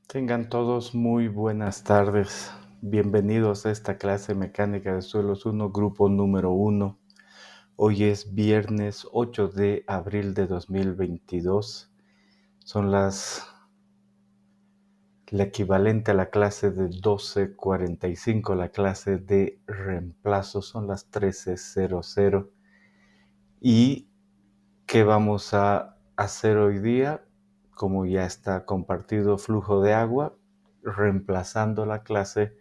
Tengan todos muy buenas tardes. Bienvenidos a esta clase Mecánica de Suelos 1, grupo número 1. Hoy es viernes 8 de abril de 2022. Son la equivalente a la clase de 12:45, la clase de reemplazo, son las 13:00. ¿Y qué vamos a hacer hoy día? Como ya está compartido flujo de agua, reemplazando la clase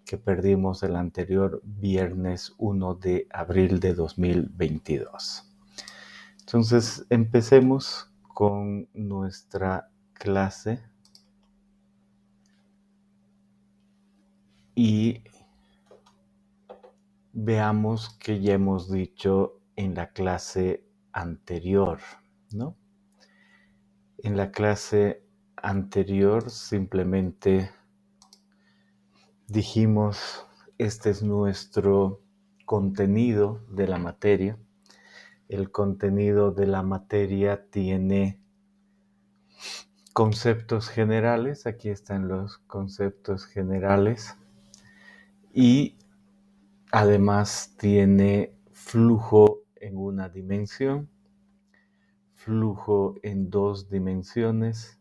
que perdimos el anterior viernes 1 de abril de 2022. Entonces, empecemos con nuestra clase y veamos que ya hemos dicho en la clase anterior, ¿no? En la clase anterior simplemente dijimos, este es nuestro contenido de la materia. El contenido de la materia tiene conceptos generales, aquí están los conceptos generales, y además tiene flujo en una dimensión, flujo en 2 dimensiones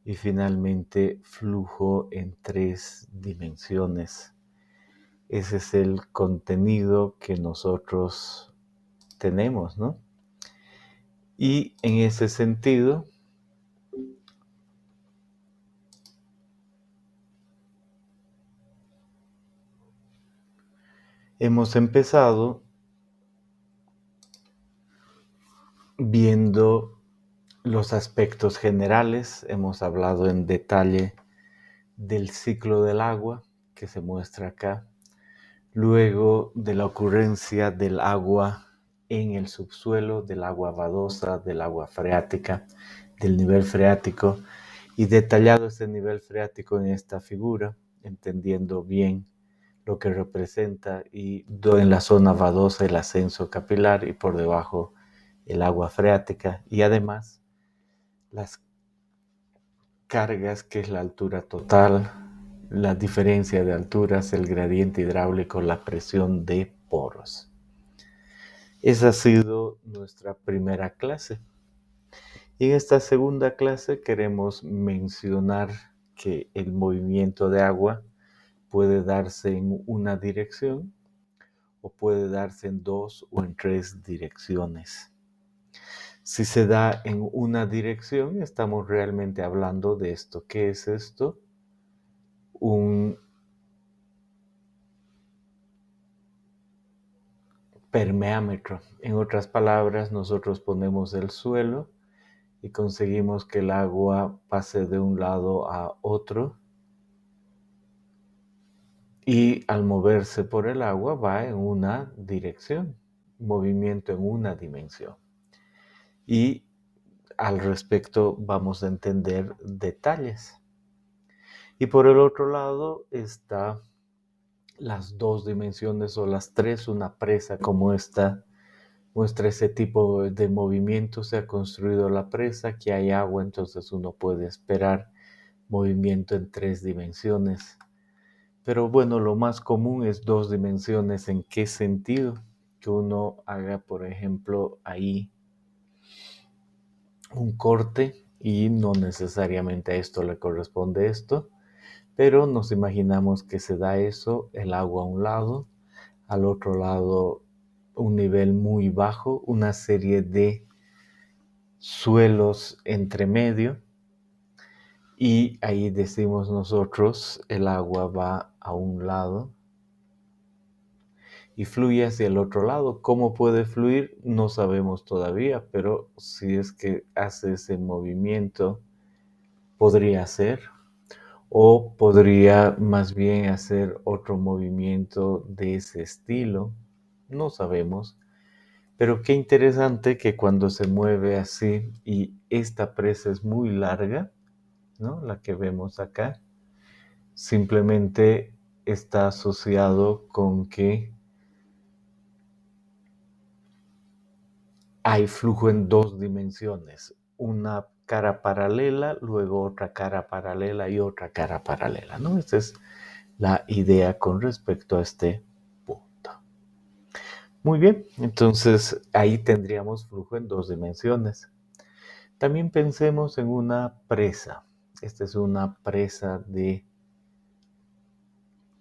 y finalmente flujo en 3 dimensiones. Ese es el contenido que nosotros tenemos, ¿no? Y en ese sentido, hemos empezado viendo los aspectos generales. Hemos hablado en detalle del ciclo del agua que se muestra acá, luego de la ocurrencia del agua en el subsuelo, del agua vadosa, del agua freática, del nivel freático, y detallado ese nivel freático en esta figura, entendiendo bien lo que representa, y en la zona vadosa el ascenso capilar y por debajo el agua freática, y además las cargas, que es la altura total, la diferencia de alturas, el gradiente hidráulico, la presión de poros. Esa ha sido nuestra primera clase. Y en esta segunda clase queremos mencionar que el movimiento de agua puede darse en una dirección o puede darse en 2 o en 3 direcciones. Si se da en una dirección, estamos realmente hablando de esto. ¿Qué es esto? Un permeámetro. En otras palabras, nosotros ponemos el suelo y conseguimos que el agua pase de un lado a otro, y al moverse por el agua va en una dirección, movimiento en una dimensión. Y al respecto vamos a entender detalles. Y por el otro lado está las 2 dimensiones o las 3, una presa como esta muestra ese tipo de movimiento. Se ha construido la presa, aquí hay agua, entonces uno puede esperar movimiento en 3 dimensiones. Pero bueno, lo más común es 2 dimensiones. ¿En qué sentido? Que uno haga, por ejemplo, ahí un corte y no necesariamente a esto le corresponde esto, pero nos imaginamos que se da eso, el agua a un lado, al otro lado un nivel muy bajo, una serie de suelos entre medio, y ahí decimos nosotros el agua va a un lado y fluye hacia el otro lado. ¿Cómo puede fluir? No sabemos todavía, pero si es que hace ese movimiento, podría ser, o podría más bien hacer otro movimiento de ese estilo. No sabemos. Pero qué interesante que cuando se mueve así, y esta presa es muy larga, ¿no? La que vemos acá, simplemente está asociado con que hay flujo en 2 dimensiones, una cara paralela, luego otra cara paralela y otra cara paralela, ¿no? Esta es la idea con respecto a este punto. Muy bien, entonces ahí tendríamos flujo en 2 dimensiones. También pensemos en una presa. Esta es una presa de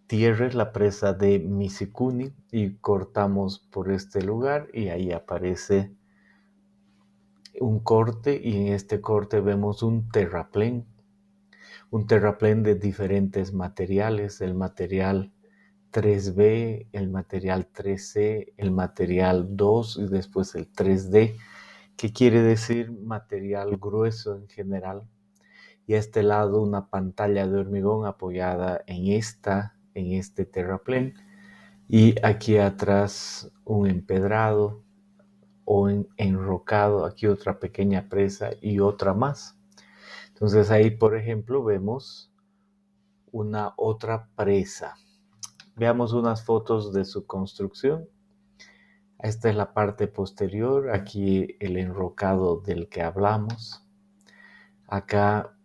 tierra, es la presa de Misikuni, y cortamos por este lugar y ahí aparece un corte, y en este corte vemos un terraplén de diferentes materiales, el material 3B, el material 3C, el material 2 y después el 3D, que quiere decir material grueso en general. Y a este lado una pantalla de hormigón apoyada en este terraplén, y aquí atrás un empedrado o enrocado, aquí otra pequeña presa y otra más. Entonces ahí, por ejemplo, vemos una otra presa. Veamos unas fotos de su construcción. Esta es la parte posterior, aquí el enrocado del que hablamos. Acá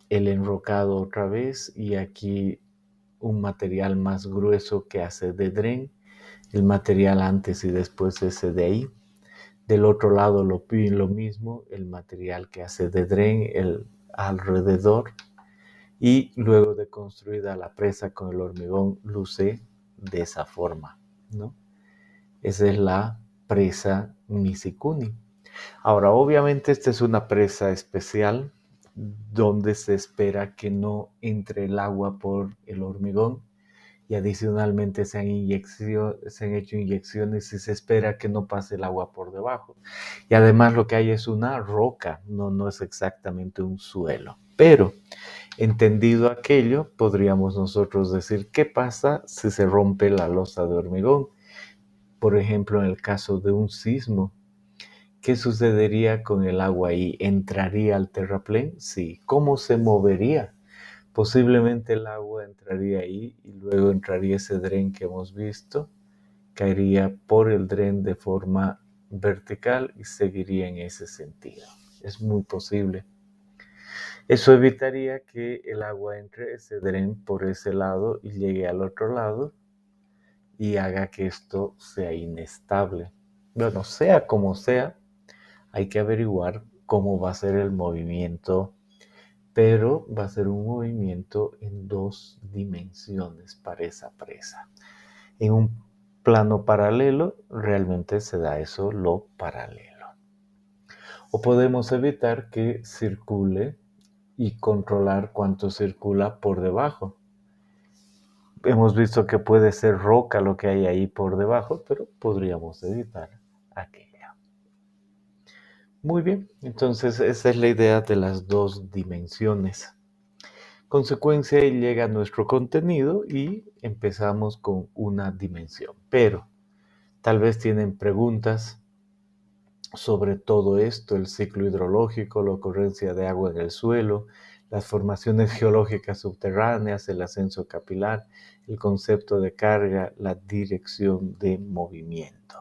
el enrocado otra vez, y aquí un material más grueso que hace de dren, el material antes y después ese de ahí. Del otro lado lo mismo, el material que hace de dren, el alrededor, y luego de construida la presa con el hormigón luce de esa forma, ¿no? Esa es la presa Misikuni. Ahora, obviamente esta es una presa especial donde se espera que no entre el agua por el hormigón, y adicionalmente se han hecho inyecciones y se espera que no pase el agua por debajo. Y además lo que hay es una roca, no es exactamente un suelo. Pero entendido aquello, podríamos nosotros decir, ¿qué pasa si se rompe la losa de hormigón? Por ejemplo, en el caso de un sismo, ¿qué sucedería con el agua ahí? ¿Entraría al terraplén? Sí. ¿Cómo se movería? Posiblemente el agua entraría ahí y luego entraría ese dren que hemos visto, caería por el dren de forma vertical y seguiría en ese sentido. Es muy posible. Eso evitaría que el agua entre ese dren por ese lado y llegue al otro lado y haga que esto sea inestable. Bueno, sea como sea, hay que averiguar cómo va a ser el movimiento, pero va a ser un movimiento en 2 dimensiones para esa presa. En un plano paralelo realmente se da eso, lo paralelo. O podemos evitar que circule y controlar cuánto circula por debajo. Hemos visto que puede ser roca lo que hay ahí por debajo, pero podríamos evitar aquello. Muy bien, entonces esa es la idea de las 2 dimensiones. Consecuencia, llega nuestro contenido y empezamos con una dimensión. Pero tal vez tienen preguntas sobre todo esto, el ciclo hidrológico, la ocurrencia de agua en el suelo, las formaciones geológicas subterráneas, el ascenso capilar, el concepto de carga, la dirección de movimiento.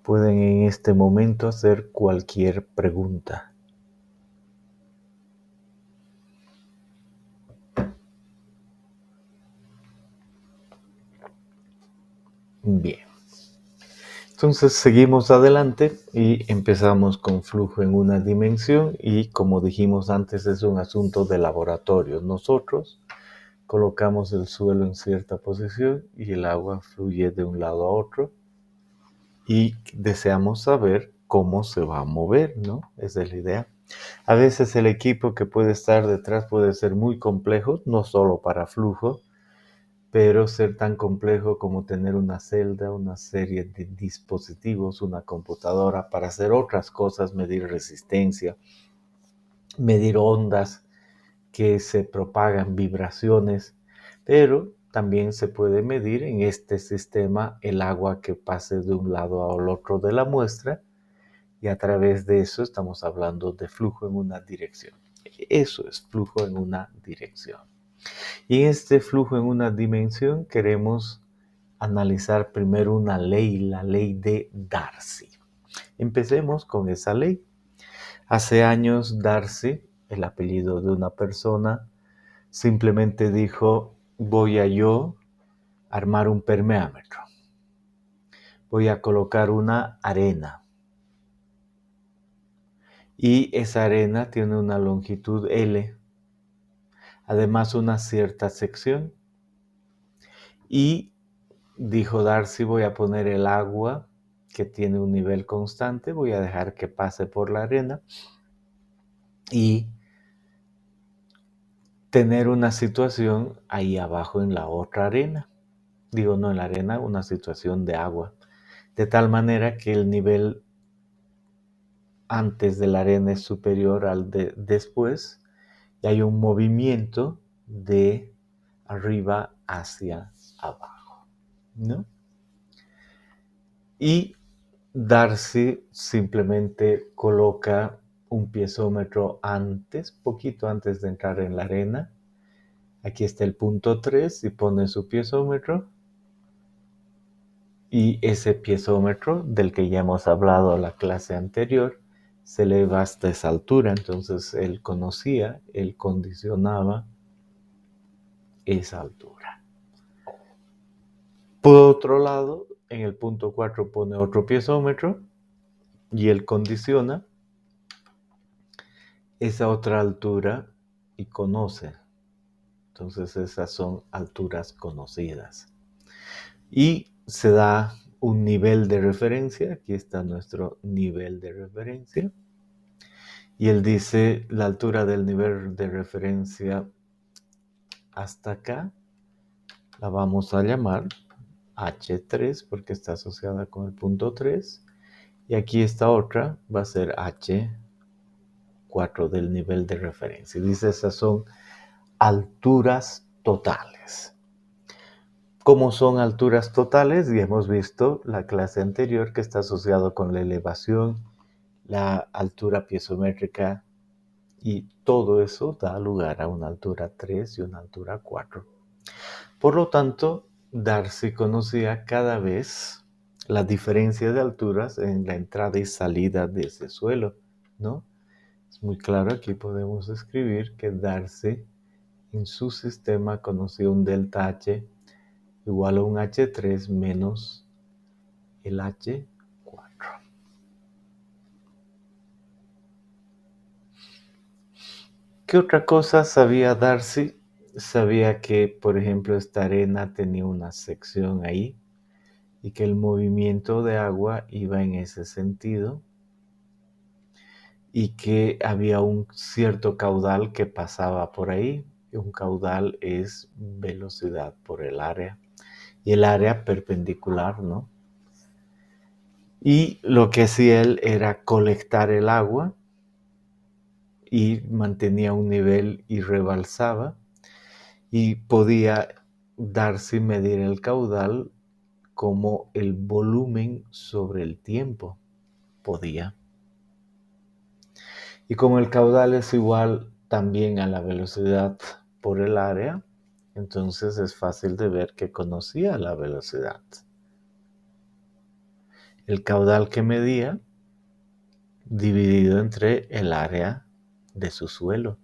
Pueden en este momento hacer cualquier pregunta. Bien. Entonces seguimos adelante y empezamos con flujo en una dimensión, y como dijimos antes, es un asunto de laboratorio. Nosotros colocamos el suelo en cierta posición y el agua fluye de un lado a otro y deseamos saber cómo se va a mover, ¿no? Esa es la idea. A veces el equipo que puede estar detrás puede ser muy complejo, no solo para flujo, pero ser tan complejo como tener una celda, una serie de dispositivos, una computadora para hacer otras cosas, medir resistencia, medir ondas que se propagan, vibraciones, pero también se puede medir en este sistema el agua que pase de un lado al otro de la muestra, y a través de eso estamos hablando de flujo en una dirección. Eso es flujo en una dirección. Y en este flujo en una dimensión queremos analizar primero una ley, la ley de Darcy. Empecemos con esa ley. Hace años Darcy, el apellido de una persona, simplemente dijo, voy a yo armar un permeámetro. Voy a colocar una arena. Y esa arena tiene una longitud L, además una cierta sección. Y dijo Darcy, voy a poner el agua que tiene un nivel constante, voy a dejar que pase por la arena y tener una situación ahí abajo en la otra arena. Digo, no en la arena, una situación de agua. De tal manera que el nivel antes de la arena es superior al de después y hay un movimiento de arriba hacia abajo, ¿no? Y Darcy simplemente coloca un piezómetro antes, poquito antes de entrar en la arena. Aquí está el punto 3 y pone su piezómetro. Y ese piezómetro, del que ya hemos hablado en la clase anterior, se eleva hasta esa altura. Entonces él conocía, él condicionaba esa altura. Por otro lado, en el punto 4 pone otro piezómetro y él condiciona esa otra altura y conoce. Entonces esas son alturas conocidas. Y se da un nivel de referencia. Aquí está nuestro nivel de referencia. Y él dice la altura del nivel de referencia hasta acá la vamos a llamar H3 porque está asociada con el punto 3. Y aquí esta otra va a ser H4 del nivel de referencia. Y dice esas son alturas totales. ¿Cómo son alturas totales? Y hemos visto la clase anterior que está asociado con la elevación, la altura piezométrica y todo eso da lugar a una altura 3 y una altura 4. Por lo tanto, Darcy conocía cada vez la diferencia de alturas en la entrada y salida de ese suelo, ¿no? Es muy claro, aquí podemos escribir que Darcy en su sistema conocía un delta H igual a un H3 menos el H4. ¿Qué otra cosa sabía Darcy? Sabía que, por ejemplo, esta arena tenía una sección ahí y que el movimiento de agua iba en ese sentido y que había un cierto caudal que pasaba por ahí. Y un caudal es velocidad por el área y el área perpendicular, ¿no? Y lo que hacía él era colectar el agua y mantenía un nivel y rebalsaba y podía darse y medir el caudal como el volumen sobre el tiempo. Podía. Y como el caudal es igual también a la velocidad por el área, entonces es fácil de ver que conocía la velocidad. El caudal que medía dividido entre el área de su suelo.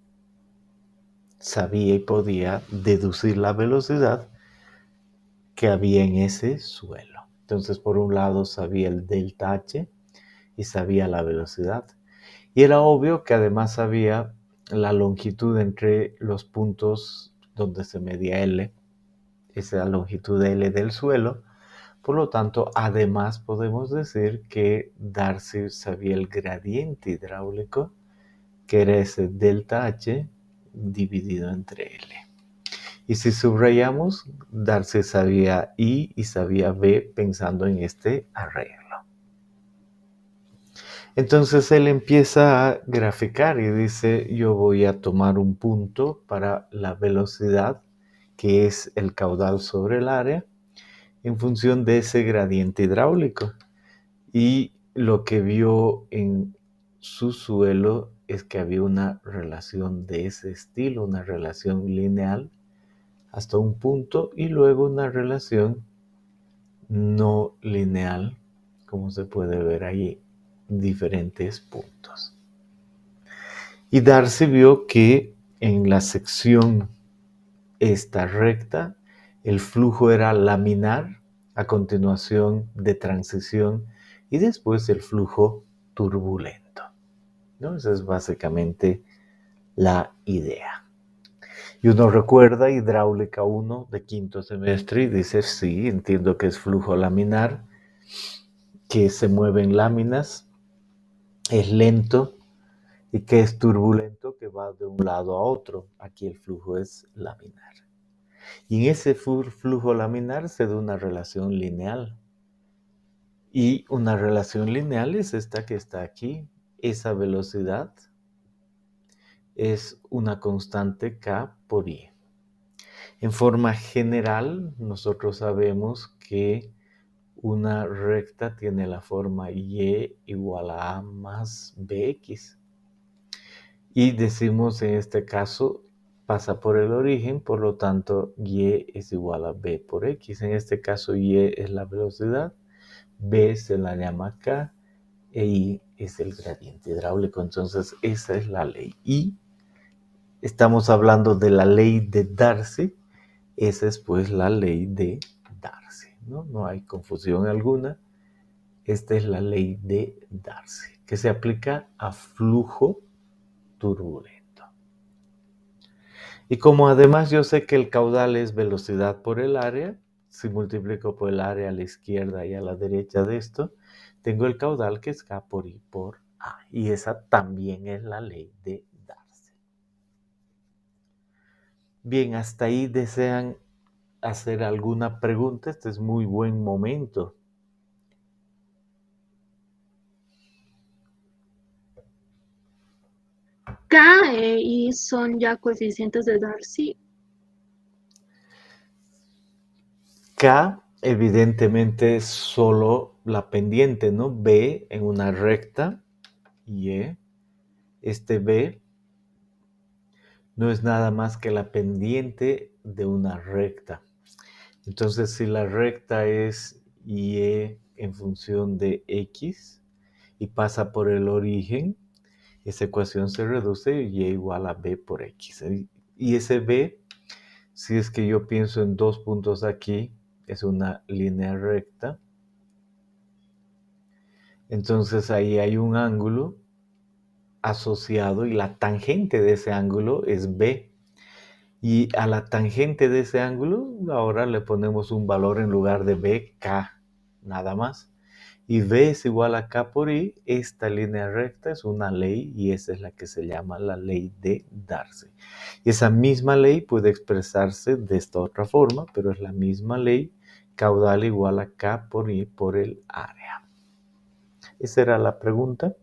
Sabía y podía deducir la velocidad que había en ese suelo. Entonces, por un lado, sabía el delta H y sabía la velocidad. Y era obvio que además sabía la longitud entre los puntos donde se medía L, esa longitud L del suelo. Por lo tanto, además podemos decir que Darcy sabía el gradiente hidráulico, que era ese delta H dividido entre L. Y si subrayamos, Darcy sabía I y sabía B pensando en este arreglo. Entonces él empieza a graficar y dice, yo voy a tomar un punto para la velocidad, que es el caudal sobre el área, en función de ese gradiente hidráulico. Y lo que vio en su suelo es que había una relación de ese estilo, una relación lineal hasta un punto y luego una relación no lineal, como se puede ver ahí, diferentes puntos. Y Darcy vio que en la sección esta recta, el flujo era laminar, a continuación de transición y después el flujo turbulento, ¿no? Esa es básicamente la idea. Y uno recuerda hidráulica 1 de quinto semestre y dice, sí, entiendo que es flujo laminar, que se mueven láminas, es lento y que es turbulento, que va de un lado a otro. Aquí el flujo es laminar. Y en ese flujo laminar se da una relación lineal. Y una relación lineal es esta que está aquí. Esa velocidad es una constante K por I. En forma general, nosotros sabemos que una recta tiene la forma Y igual a A más BX. Y decimos en este caso, pasa por el origen, por lo tanto, Y es igual a B por X. En este caso, Y es la velocidad, B se la llama K, e I es el gradiente hidráulico. Entonces, esa es la ley. Y estamos hablando de la ley de Darcy. Esa es pues la ley de Darcy, ¿no? No hay confusión alguna. Esta es la ley de Darcy, que se aplica a flujo turbulento. Y como además yo sé que el caudal es velocidad por el área, si multiplico por el área a la izquierda y a la derecha de esto, tengo el caudal que es K por I por A. Y esa también es la ley de Darcy. Bien, hasta ahí desean hacer alguna pregunta. Este es muy buen momento. K e I son ya coeficientes de Darcy. K evidentemente es solo la pendiente, ¿no? B en una recta y E. Este B no es nada más que la pendiente de una recta. Entonces, si la recta es Y en función de X y pasa por el origen, esa ecuación se reduce Y igual a B por X. Y ese B, si es que yo pienso en dos puntos aquí, es una línea recta. Entonces ahí hay un ángulo asociado y la tangente de ese ángulo es B. Y a la tangente de ese ángulo ahora le ponemos un valor en lugar de B, K, nada más. Y B es igual a K por I. Esta línea recta es una ley y esa es la que se llama la ley de Darcy. Y esa misma ley puede expresarse de esta otra forma, pero es la misma ley, caudal igual a K por I por el área. Esa era la pregunta.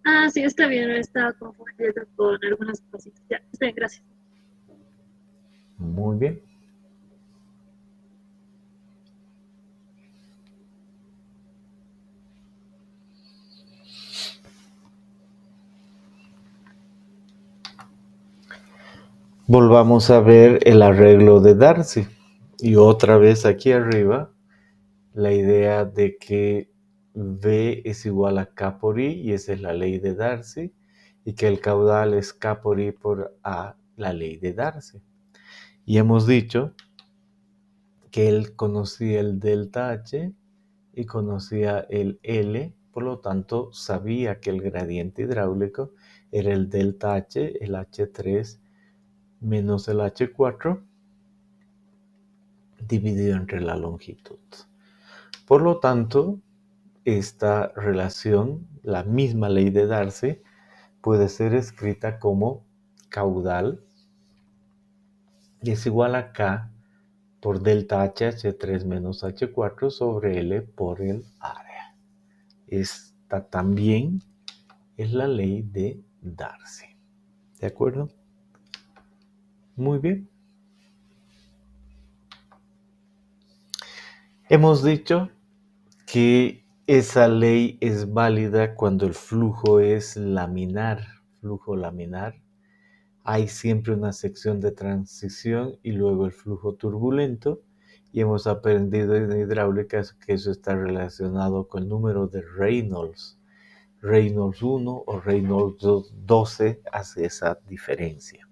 Ah, sí, está bien, estaba confundida con algunas cositas. Ya, está bien, gracias. Muy bien. Volvamos a ver el arreglo de Darcy. Y otra vez aquí arriba, la idea de que V es igual a K por I, y esa es la ley de Darcy, y que el caudal es K por I por A, la ley de Darcy. Y hemos dicho que él conocía el delta H y conocía el L, por lo tanto sabía que el gradiente hidráulico era el delta H, el H3 menos el H4 dividido entre la longitud. Por lo tanto, esta relación, la misma ley de Darcy, puede ser escrita como caudal es igual a K por delta H, H3 menos H4 sobre L por el área. Esta también es la ley de Darcy. ¿De acuerdo? Muy bien. Hemos dicho que esa ley es válida cuando el flujo es laminar, flujo laminar, hay siempre una sección de transición y luego el flujo turbulento. Y hemos aprendido en hidráulica que eso está relacionado con el número de Reynolds. Reynolds 1 o Reynolds 12 hace esa diferencia.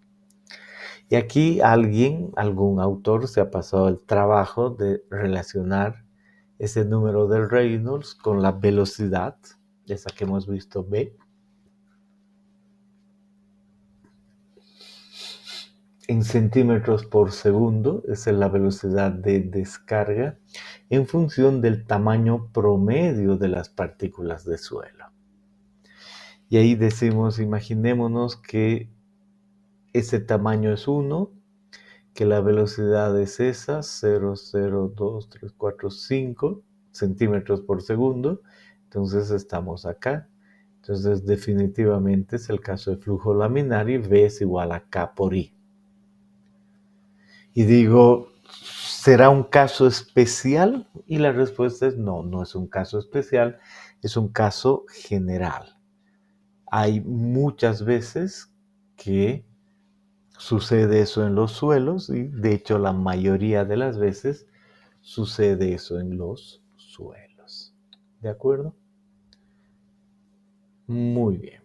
Y aquí algún autor se ha pasado el trabajo de relacionar ese número de Reynolds con la velocidad, esa que hemos visto B, en centímetros por segundo, esa es la velocidad de descarga, en función del tamaño promedio de las partículas de suelo. Y ahí decimos, imaginémonos que ese tamaño es 1, que la velocidad es esa, 0,0234,5 centímetros por segundo. Entonces estamos acá. Entonces definitivamente es el caso de flujo laminar y V es igual a K por I. Y digo, ¿será un caso especial? Y la respuesta es no, no es un caso especial, es un caso general. Hay muchas veces que sucede eso en los suelos y de hecho la mayoría de las veces sucede eso en los suelos. ¿De acuerdo? Muy bien.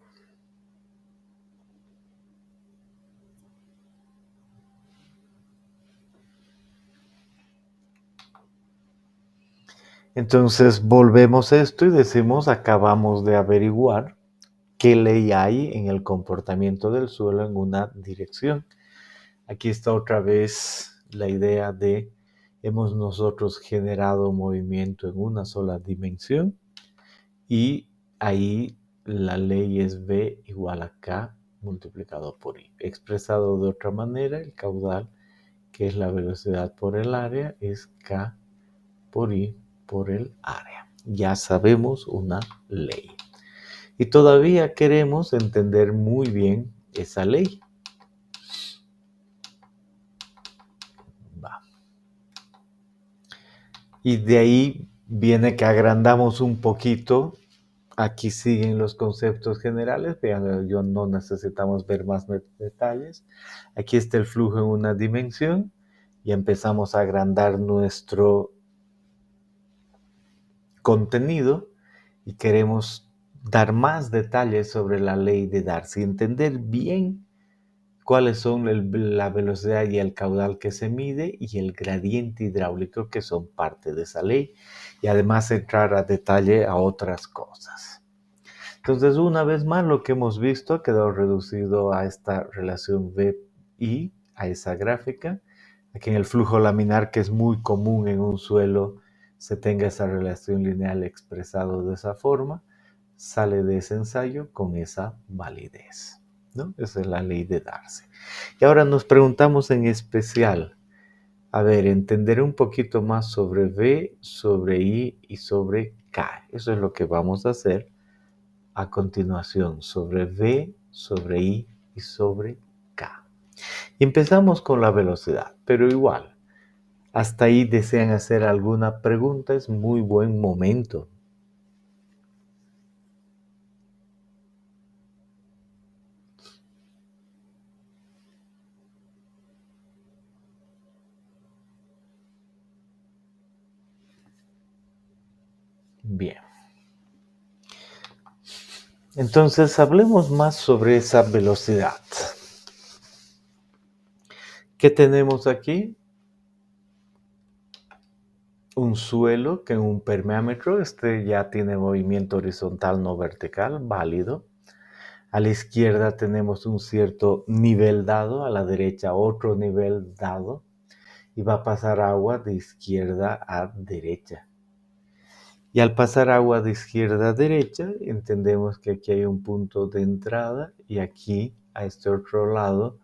Entonces volvemos a esto y decimos, acabamos de averiguar qué ley hay en el comportamiento del suelo en una dirección. Aquí está otra vez la idea de hemos nosotros generado movimiento en una sola dimensión y ahí la ley es V igual a K multiplicado por I. Expresado de otra manera, el caudal, que es la velocidad por el área, es K por I por el área. Ya sabemos una ley. Y todavía queremos entender muy bien esa ley. Va. Y de ahí viene que agrandamos un poquito. Aquí siguen los conceptos generales, pero yo no necesitamos ver más detalles. Aquí está el flujo en una dimensión y empezamos a agrandar nuestro contenido y queremos dar más detalles sobre la ley de Darcy, entender bien cuáles son la velocidad y el caudal que se mide y el gradiente hidráulico que son parte de esa ley y además entrar a detalle a otras cosas. Entonces, una vez más, lo que hemos visto ha quedado reducido a esta relación V-I, a esa gráfica. Aquí en el flujo laminar, que es muy común en un suelo, se tenga esa relación lineal expresado de esa forma, sale de ese ensayo con esa validez, ¿no? Esa es la ley de Darcy. Y ahora nos preguntamos en especial, a ver, entender un poquito más sobre V, sobre I y sobre K. Eso es lo que vamos a hacer a continuación, sobre V, sobre I y sobre K. Y empezamos con la velocidad, pero igual, hasta ahí desean hacer alguna pregunta, es muy buen momento. Bien. Entonces, hablemos más sobre esa velocidad. ¿Qué tenemos aquí? Un suelo que en un permeámetro, ya tiene movimiento horizontal, no vertical, válido. A la izquierda tenemos un cierto nivel dado, a la derecha otro nivel dado, y va a pasar agua de izquierda a derecha. Y al pasar agua de izquierda a derecha, entendemos que aquí hay un punto de entrada y aquí, a este otro lado,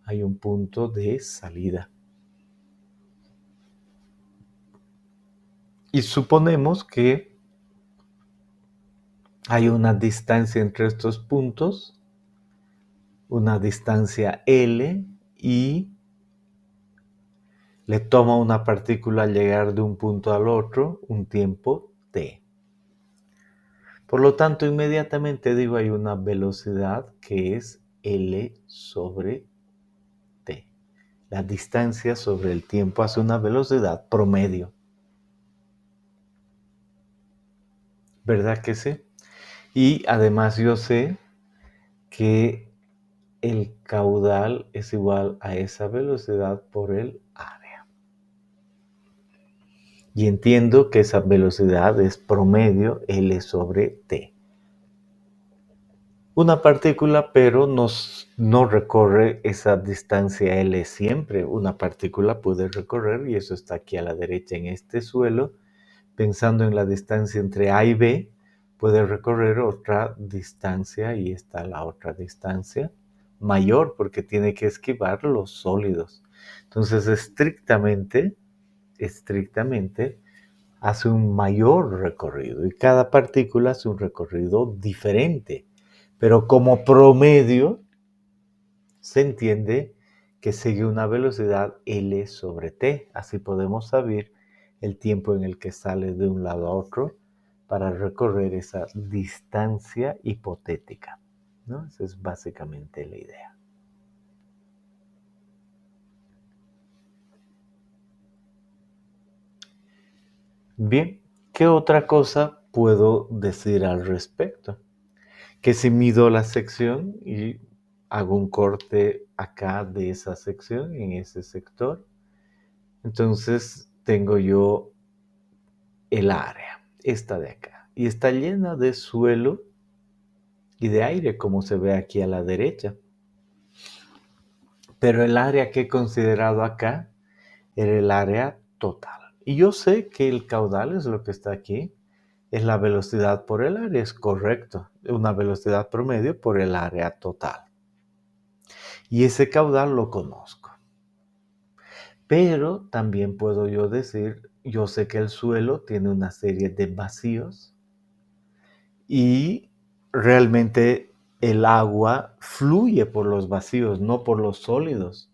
hay un punto de salida. Y suponemos que hay una distancia entre estos puntos, una distancia L, y le toma a una partícula llegar de un punto al otro un tiempo t. Por lo tanto, inmediatamente digo hay una velocidad que es L sobre t. La distancia sobre el tiempo hace una velocidad promedio. ¿Verdad que sí? Y además yo sé que el caudal es igual a esa velocidad por el área. Y entiendo que esa velocidad es promedio L sobre t. Una partícula, pero no recorre esa distancia L siempre. Una partícula puede recorrer, y eso está aquí a la derecha en este suelo, pensando en la distancia entre A y B, puede recorrer otra distancia, y está la otra distancia mayor porque tiene que esquivar los sólidos. Entonces, estrictamente, hace un mayor recorrido, y cada partícula hace un recorrido diferente. Pero como promedio, se entiende que sigue una velocidad L sobre t. Así podemos saber el tiempo en el que sale de un lado a otro para recorrer esa distancia hipotética, ¿no? Esa es básicamente la idea. Bien, ¿qué otra cosa puedo decir al respecto? Que si mido la sección y hago un corte acá de esa sección, en ese sector, entonces tengo yo el área, esta de acá, y está llena de suelo y de aire, como se ve aquí a la derecha. Pero el área que he considerado acá era el área total. Y yo sé que el caudal es lo que está aquí, es la velocidad por el área, es correcto, una velocidad promedio por el área total. Y ese caudal lo conozco. Pero también puedo yo decir, yo sé que el suelo tiene una serie de vacíos, y realmente el agua fluye por los vacíos, no por los sólidos.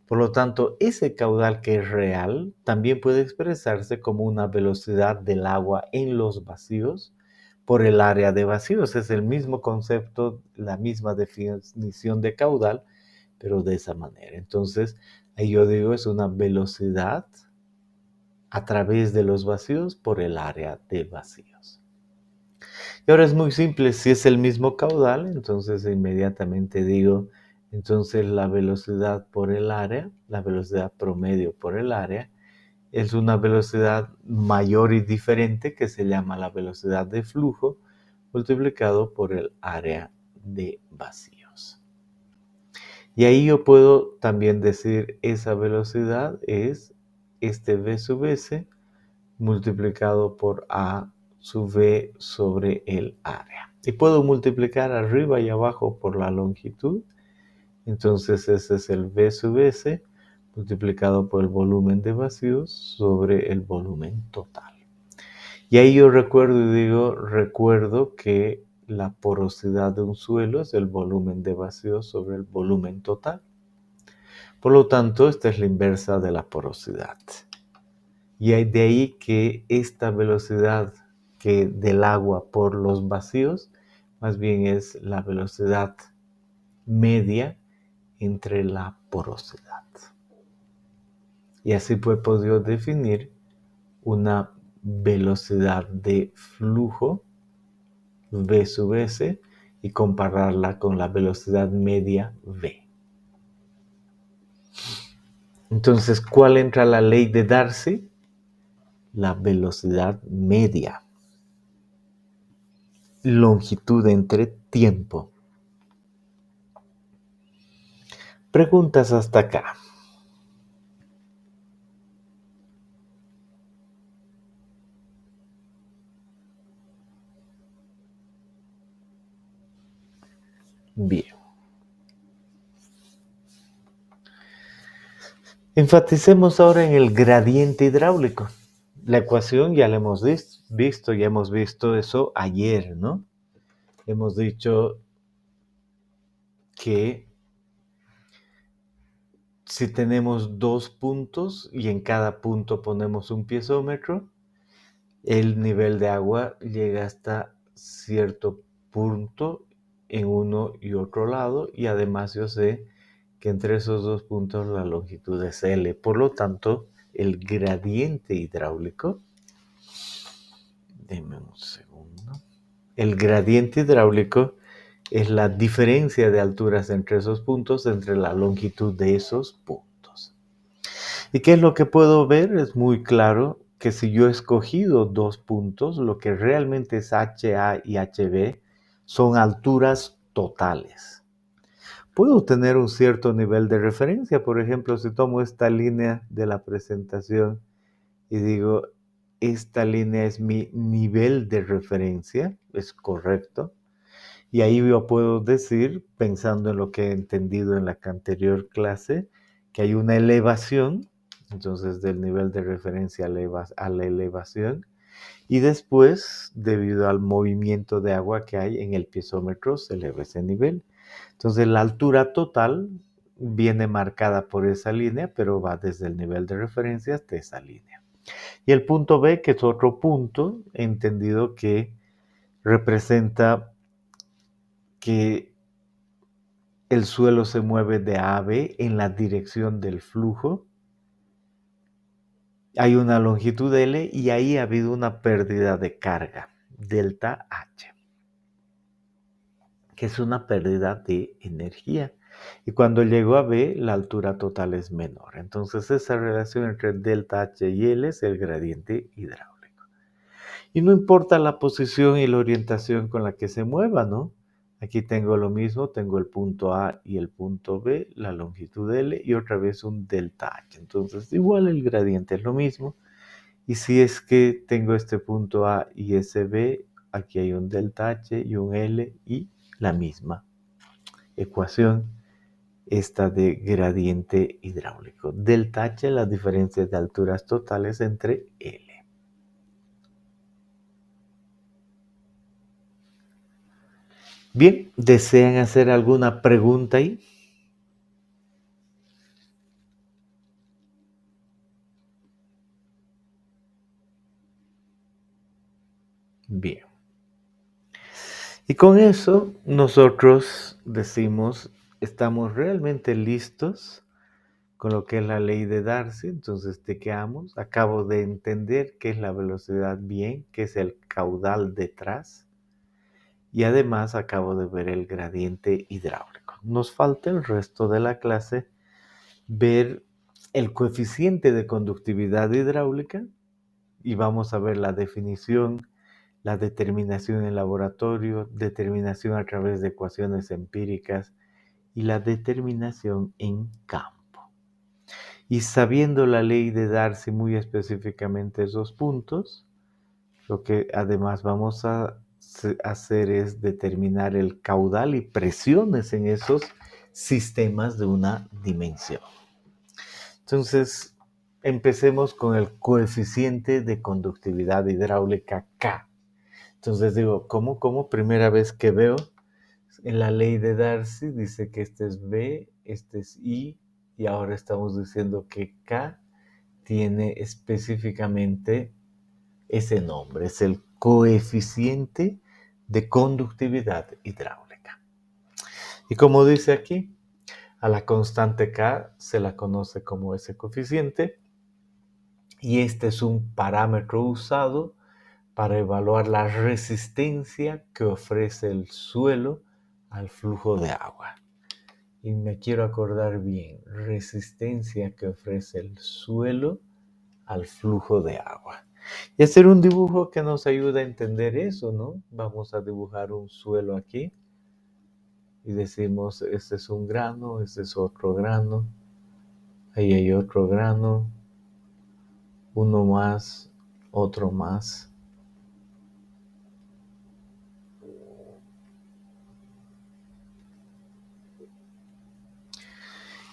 Por lo tanto, ese caudal que es real también puede expresarse como una velocidad del agua en los vacíos por el área de vacíos. Es el mismo concepto, la misma definición de caudal, pero de esa manera. Entonces, ahí yo digo, es una velocidad a través de los vacíos por el área de vacíos. Y ahora es muy simple, si es el mismo caudal, entonces inmediatamente digo, entonces la velocidad por el área, la velocidad promedio por el área, es una velocidad mayor y diferente que se llama la velocidad de flujo multiplicado por el área de vacíos. Y ahí yo puedo también decir esa velocidad es este V sub S multiplicado por A sub V sobre el área. Y puedo multiplicar arriba y abajo por la longitud. Entonces ese es el V sub S multiplicado por el volumen de vacíos sobre el volumen total. Y ahí yo recuerdo que la porosidad de un suelo es el volumen de vacíos sobre el volumen total. Por lo tanto, esta es la inversa de la porosidad. Y de ahí que esta velocidad que del agua por los vacíos, más bien es la velocidad media entre la porosidad. Y así pues he podido definir una velocidad de flujo V sub S y compararla con la velocidad media V. Entonces, ¿cuál entra la ley de Darcy? La velocidad media. Longitud entre tiempo. Preguntas hasta acá. Bien. Enfaticemos ahora en el gradiente hidráulico. La ecuación ya la hemos visto, ya hemos visto eso ayer, ¿no? Hemos dicho que si tenemos dos puntos y en cada punto ponemos un piezómetro, el nivel de agua llega hasta cierto punto en uno y otro lado, y además yo sé que entre esos dos puntos la longitud es L. Por lo tanto, el gradiente hidráulico, denme un segundo, el gradiente hidráulico es la diferencia de alturas entre esos puntos, entre la longitud de esos puntos. ¿Y qué es lo que puedo ver? Es muy claro que si yo he escogido dos puntos, lo que realmente es HA y HB son alturas totales. Puedo tener un cierto nivel de referencia. Por ejemplo, si tomo esta línea de la presentación y digo, esta línea es mi nivel de referencia, es correcto. Y ahí yo puedo decir, pensando en lo que he entendido en la anterior clase, que hay una elevación, entonces del nivel de referencia a la elevación, y después, debido al movimiento de agua que hay en el piezómetro, se eleva ese nivel. Entonces la altura total viene marcada por esa línea, pero va desde el nivel de referencia hasta esa línea. Y el punto B, que es otro punto, he entendido que representa que el suelo se mueve de A a B en la dirección del flujo. Hay una longitud L y ahí ha habido una pérdida de carga, delta H, que es una pérdida de energía. Y cuando llego a B, la altura total es menor. Entonces esa relación entre delta H y L es el gradiente hidráulico. Y no importa la posición y la orientación con la que se mueva, ¿no? Aquí tengo lo mismo, tengo el punto A y el punto B, la longitud L y otra vez un delta H. Entonces igual el gradiente es lo mismo. Y si es que tengo este punto A y ese B, aquí hay un delta H y un L y la misma ecuación, esta de gradiente hidráulico. Delta H, la diferencia de alturas totales entre L. Bien, ¿desean hacer alguna pregunta ahí? Bien. Y con eso nosotros decimos, estamos realmente listos con lo que es la ley de Darcy. Entonces tequeamos, acabo de entender qué es la velocidad bien, qué es el caudal detrás, y además acabo de ver el gradiente hidráulico. Nos falta el resto de la clase ver el coeficiente de conductividad hidráulica y vamos a ver la definición, la determinación en laboratorio, determinación a través de ecuaciones empíricas y la determinación en campo. Y sabiendo la ley de Darcy muy específicamente esos puntos, lo que además vamos a hacer es determinar el caudal y presiones en esos sistemas de una dimensión. Entonces, empecemos con el coeficiente de conductividad hidráulica K. Entonces digo, ¿cómo? Primera vez que veo en la ley de Darcy, dice que este es B, este es I, y ahora estamos diciendo que K tiene específicamente ese nombre, es el coeficiente de conductividad hidráulica. Y como dice aquí, a la constante K se la conoce como ese coeficiente, y este es un parámetro usado para evaluar la resistencia que ofrece el suelo al flujo de agua. Y me quiero acordar bien, resistencia que ofrece el suelo al flujo de agua. Y hacer un dibujo que nos ayude a entender eso, ¿no? Vamos a dibujar un suelo aquí y decimos, este es un grano, este es otro grano, ahí hay otro grano, uno más, otro más.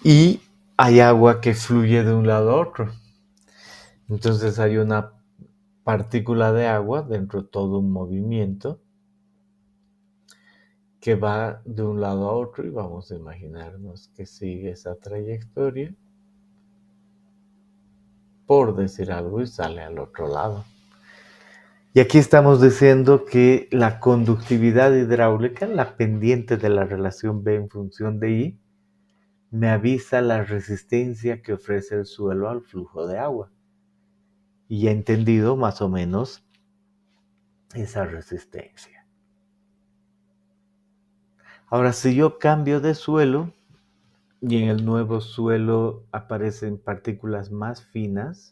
Y hay agua que fluye de un lado a otro. Entonces hay una partícula de agua dentro de todo un movimiento que va de un lado a otro y vamos a imaginarnos que sigue esa trayectoria, por decir algo, y sale al otro lado. Y aquí estamos diciendo que la conductividad hidráulica, la pendiente de la relación B en función de I, me avisa la resistencia que ofrece el suelo al flujo de agua. Y he entendido más o menos esa resistencia. Ahora, si yo cambio de suelo y en el nuevo suelo aparecen partículas más finas,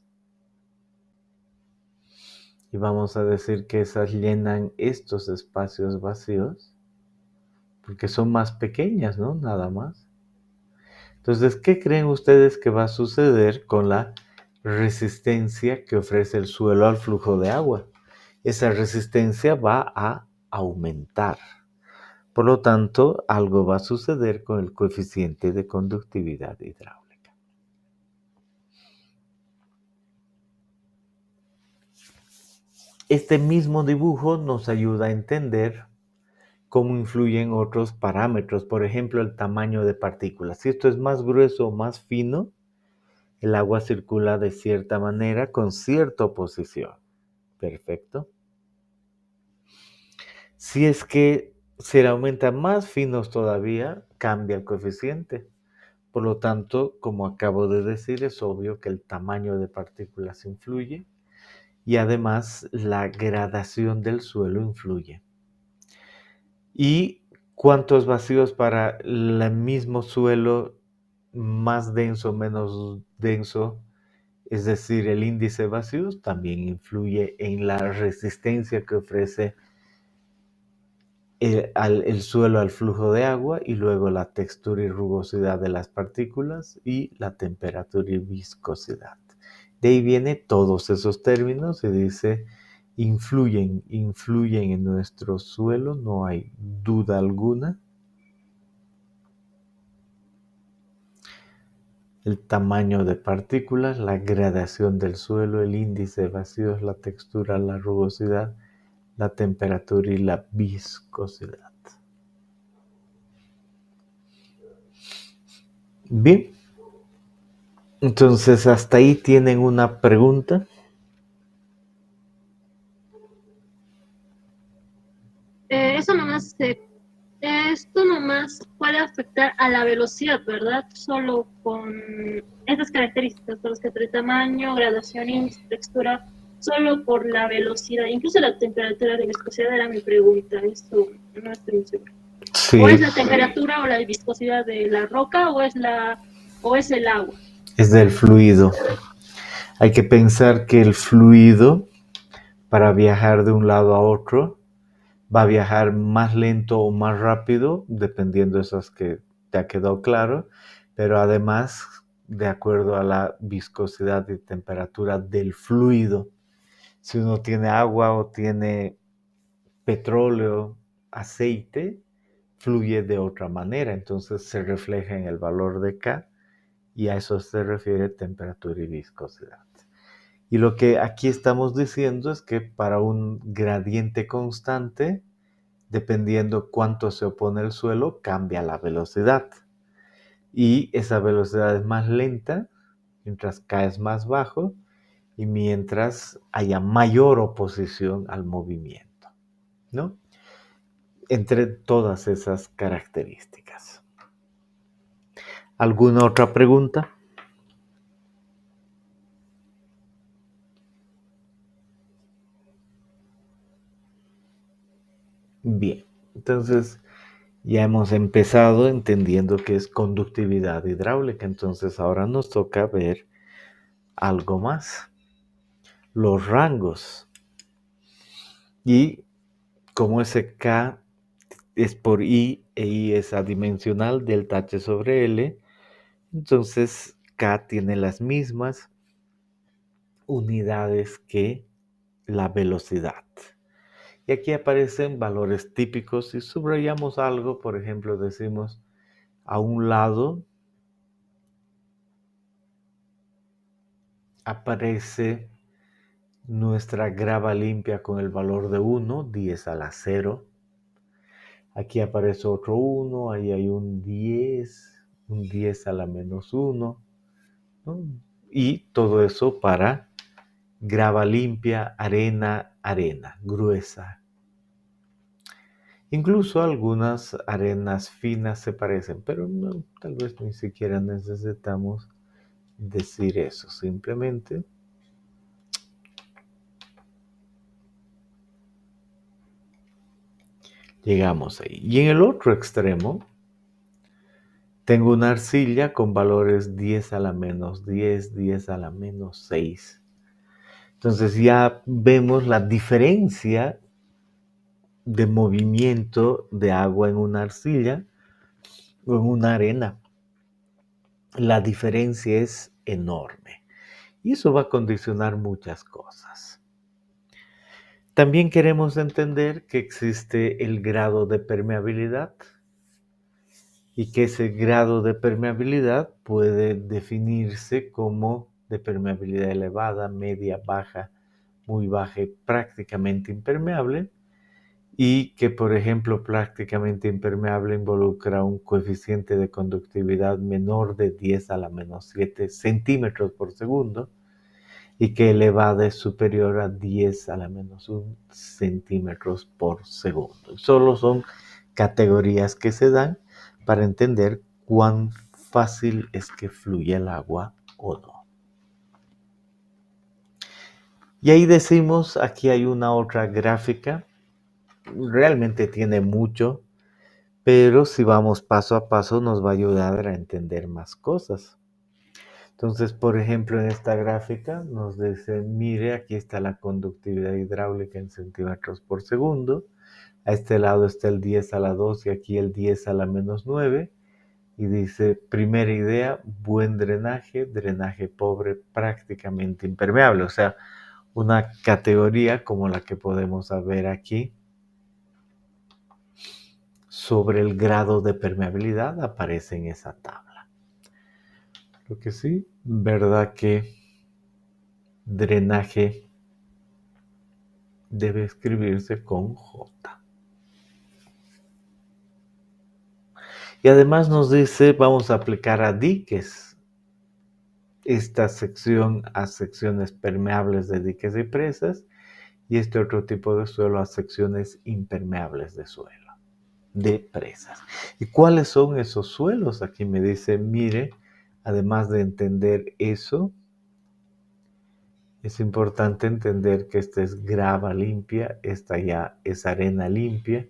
y vamos a decir que esas llenan estos espacios vacíos, porque son más pequeñas, ¿no? Nada más. Entonces, ¿qué creen ustedes que va a suceder con la resistencia que ofrece el suelo al flujo de agua? Esa resistencia va a aumentar. Por lo tanto, algo va a suceder con el coeficiente de conductividad hidráulica. Este mismo dibujo nos ayuda a entender cómo influyen otros parámetros, por ejemplo, el tamaño de partículas. Si esto es más grueso o más fino, el agua circula de cierta manera con cierta oposición. Perfecto. Si es que se le aumenta más finos todavía, cambia el coeficiente. Por lo tanto, como acabo de decir, es obvio que el tamaño de partículas influye y además la gradación del suelo influye. Y cuántos vacíos para el mismo suelo, más denso, menos denso, es decir, el índice de vacíos también influye en la resistencia que ofrece el suelo al flujo de agua y luego la textura y rugosidad de las partículas y la temperatura y viscosidad. De ahí viene todos esos términos y dice influyen en nuestro suelo, no hay duda alguna. El tamaño de partículas, la gradación del suelo, el índice de vacíos, la textura, la rugosidad, la temperatura y la viscosidad. Bien, entonces hasta ahí tienen una pregunta. Esto nomás puede afectar a la velocidad, ¿verdad? Solo con estas características, con los que trae tamaño, gradación, índice, textura, solo por la velocidad. Incluso la temperatura de viscosidad era mi pregunta, esto no estoy muy segura. O Sí, es la temperatura o la viscosidad de la roca o es el agua. es del fluido. Hay que pensar que el fluido, para viajar de un lado a otro, va a viajar más lento o más rápido, dependiendo de esas que te ha quedado claro, pero además, de acuerdo a la viscosidad y temperatura del fluido. Si uno tiene agua o tiene petróleo, aceite, fluye de otra manera, entonces se refleja en el valor de K y a eso se refiere temperatura y viscosidad. Y lo que aquí estamos diciendo es que para un gradiente constante, dependiendo cuánto se opone el suelo, cambia la velocidad. Y esa velocidad es más lenta mientras K es más bajo y mientras haya mayor oposición al movimiento, ¿no? Entre todas esas características. ¿Alguna otra pregunta? Bien, entonces ya hemos empezado entendiendo qué es conductividad hidráulica, entonces ahora nos toca ver algo más, los rangos. Y como ese K es por I e I es adimensional, delta H sobre L, entonces K tiene las mismas unidades que la velocidad. Y aquí aparecen valores típicos. Si subrayamos algo, por ejemplo, decimos a un lado aparece nuestra grava limpia con el valor de 1, 10 a la 0. Aquí aparece otro 1, ahí hay un 10 a la menos 1, ¿no? Y todo eso para grava limpia, arena arena gruesa. Incluso algunas arenas finas se parecen, pero no, tal vez ni siquiera necesitamos decir eso. Simplemente llegamos ahí. Y en el otro extremo, tengo una arcilla con valores 10 a la menos 10, 10 a la menos 6. Entonces ya vemos la diferencia de movimiento de agua en una arcilla o en una arena. La diferencia es enorme y eso va a condicionar muchas cosas. También queremos entender que existe el grado de permeabilidad y que ese grado de permeabilidad puede definirse como de permeabilidad elevada, media, baja, muy baja y prácticamente impermeable, y que, por ejemplo, prácticamente impermeable involucra un coeficiente de conductividad menor de 10 a la menos 7 centímetros por segundo, y que elevada es superior a 10 a la menos 1 centímetros por segundo. Solo son categorías que se dan para entender cuán fácil es que fluye el agua o no. Y ahí decimos, aquí hay una otra gráfica, realmente tiene mucho, pero si vamos paso a paso nos va a ayudar a entender más cosas. Entonces, por ejemplo, en esta gráfica nos dice, mire, aquí está la conductividad hidráulica en centímetros por segundo. A este lado está el 10 a la 2 y aquí el 10 a la menos 9. Y dice, primera idea, buen drenaje, drenaje pobre, prácticamente impermeable. O sea, una categoría como la que podemos ver aquí sobre el grado de permeabilidad aparece en esa tabla. Lo que sí, verdad que drenaje debe escribirse con J. Y además nos dice, vamos a aplicar a diques esta sección a secciones permeables de diques y presas y este otro tipo de suelo a secciones impermeables de suelo, de presas. ¿Y cuáles son esos suelos? Aquí me dice, mire, además de entender eso, es importante entender que esta es grava limpia, esta ya es arena limpia,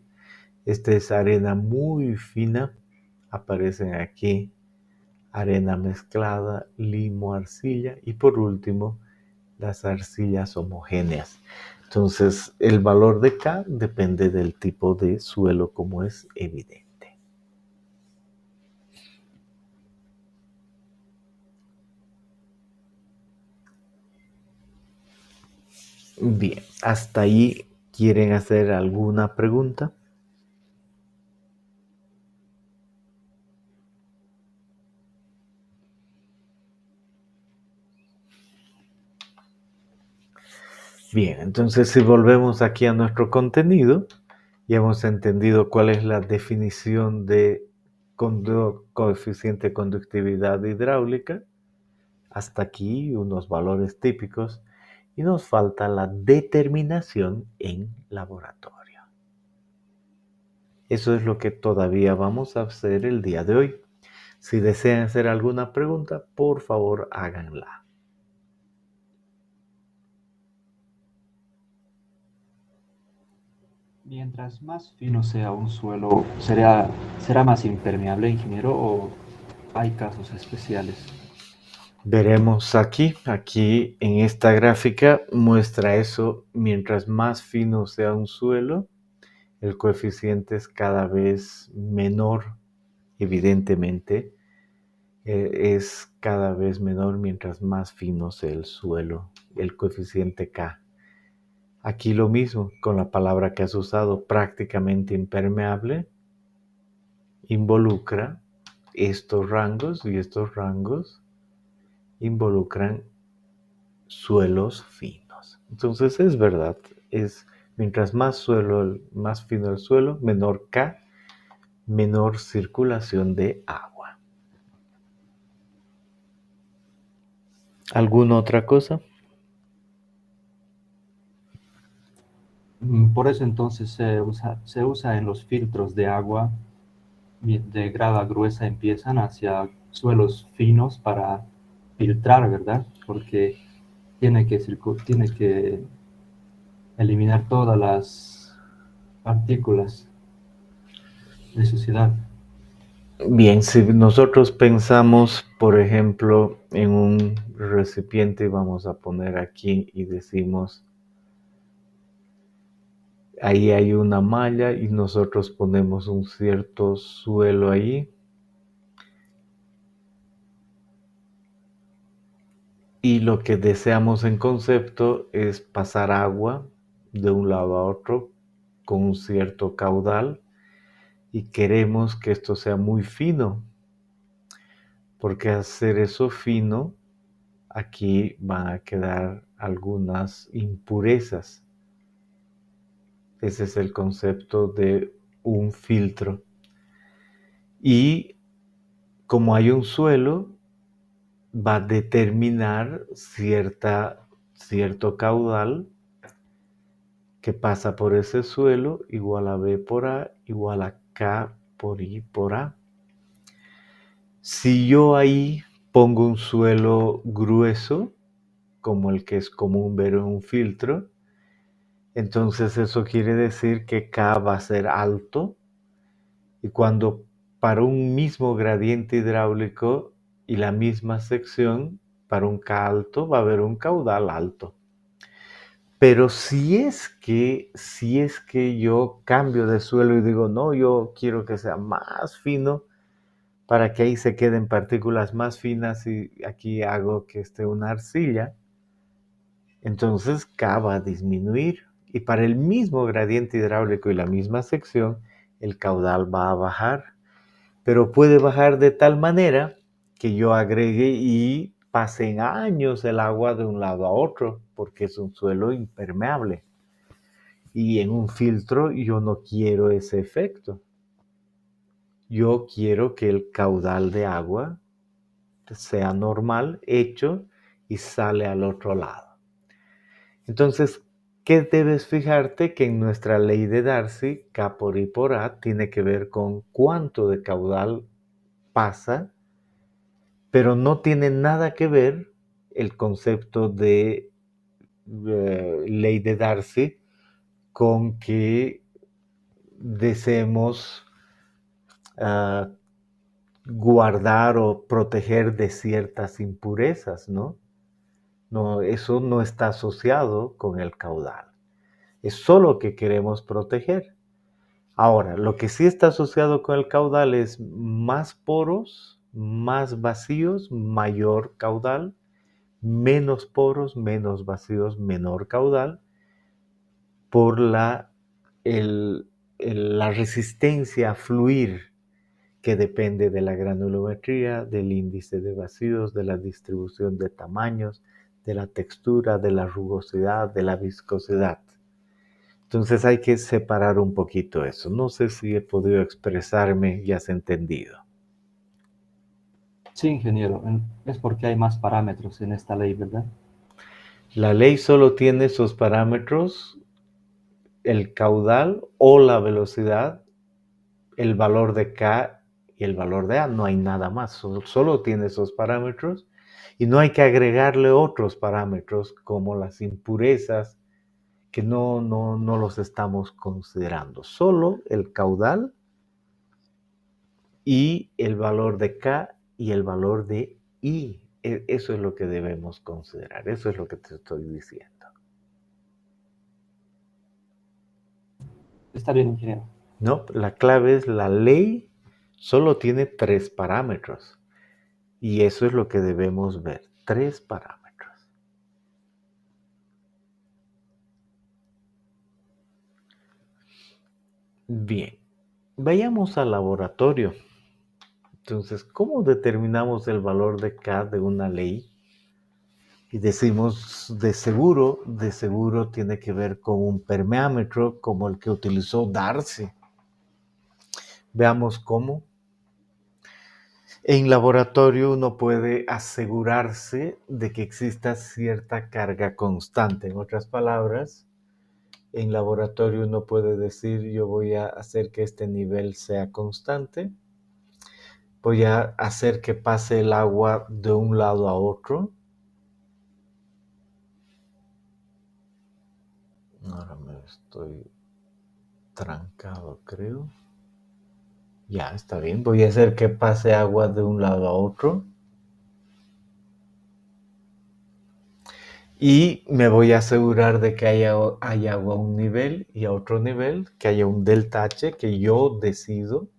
esta es arena muy fina, aparecen aquí arena mezclada, limo, arcilla y por último las arcillas homogéneas. Entonces el valor de K depende del tipo de suelo, como es evidente. Bien, hasta ahí, ¿quieren hacer alguna pregunta? Bien, entonces si volvemos aquí a nuestro contenido, ya hemos entendido cuál es la definición de coeficiente de conductividad hidráulica. Hasta aquí unos valores típicos y nos falta la determinación en laboratorio. Eso es lo que todavía vamos a hacer el día de hoy. Si desean hacer alguna pregunta, por favor háganla. Mientras más fino sea un suelo, ¿será más impermeable, ingeniero, o hay casos especiales? Veremos aquí en esta gráfica muestra eso. Mientras más fino sea un suelo, el coeficiente es cada vez menor, evidentemente. Es cada vez menor mientras más fino sea el suelo, el coeficiente K. Aquí lo mismo con la palabra que has usado, prácticamente impermeable, involucra estos rangos y estos rangos involucran suelos finos. Entonces es verdad, es mientras más fino el suelo, menor K, menor circulación de agua. ¿Alguna otra cosa? Por eso entonces se usa en los filtros de agua de grava gruesa empiezan hacia suelos finos para filtrar, ¿verdad? Porque tiene que eliminar todas las partículas de suciedad. Bien, si nosotros pensamos, por ejemplo, en un recipiente, vamos a poner aquí y decimos, ahí hay una malla y nosotros ponemos un cierto suelo ahí. Y lo que deseamos en concepto es pasar agua de un lado a otro con un cierto caudal y queremos que esto sea muy fino, porque hacer eso fino, aquí van a quedar algunas impurezas. Ese es el concepto de un filtro. Y como hay un suelo, va a determinar cierto caudal que pasa por ese suelo, igual a B por A, igual a K por I por A. Si yo ahí pongo un suelo grueso, como el que es común ver en un filtro, entonces eso quiere decir que K va a ser alto, y cuando para un mismo gradiente hidráulico y la misma sección, para un K alto va a haber un caudal alto. Pero si es que yo cambio de suelo y digo, no, yo quiero que sea más fino para que ahí se queden partículas más finas y aquí hago que esté una arcilla, entonces K va a disminuir y para el mismo gradiente hidráulico y la misma sección, el caudal va a bajar. Pero puede bajar de tal manera que yo agregue y pasen años el agua de un lado a otro, porque es un suelo impermeable. Y en un filtro yo no quiero ese efecto. Yo quiero que el caudal de agua sea normal, hecho y sale al otro lado. Entonces, ¿qué debes fijarte? Que en nuestra ley de Darcy, K por I por A tiene que ver con cuánto de caudal pasa, pero no tiene nada que ver el concepto de ley de Darcy con que deseemos guardar o proteger de ciertas impurezas, ¿no? No, eso no está asociado con el caudal. Es solo que queremos proteger. Ahora, lo que sí está asociado con el caudal es más poros, más vacíos, mayor caudal, menos poros, menos vacíos, menor caudal, por la resistencia a fluir que depende de la granulometría, del índice de vacíos, de la distribución de tamaños, de la textura, de la rugosidad, de la viscosidad. Entonces hay que separar un poquito eso. No sé si he podido expresarme y has entendido. Sí, ingeniero, es porque hay más parámetros en esta ley, ¿verdad? La ley solo tiene esos parámetros, el caudal o la velocidad, el valor de K y el valor de A. No hay nada más, solo tiene esos parámetros y no hay que agregarle otros parámetros como las impurezas que no los estamos considerando. Solo el caudal y el valor de K y el valor de I. Eso es lo que debemos considerar. Eso es lo que te estoy diciendo. Está bien, ingeniero. No, la clave es la ley solo tiene 3 parámetros. Y eso es lo que debemos ver. 3 parámetros. Bien. Vayamos al laboratorio. Entonces, ¿cómo determinamos el valor de K de una ley? Y decimos, de seguro tiene que ver con un permeámetro como el que utilizó Darcy. Veamos cómo. En laboratorio uno puede asegurarse de que exista cierta carga constante. En otras palabras, En laboratorio uno puede decir, yo voy a hacer que este nivel sea constante. Voy a hacer que pase el agua de un lado a otro. Ahora me estoy trancado, creo. Ya, está bien. Voy a hacer que pase agua de un lado a otro. Y me voy a asegurar de que haya agua a un nivel y a otro nivel, que haya un delta H que yo decido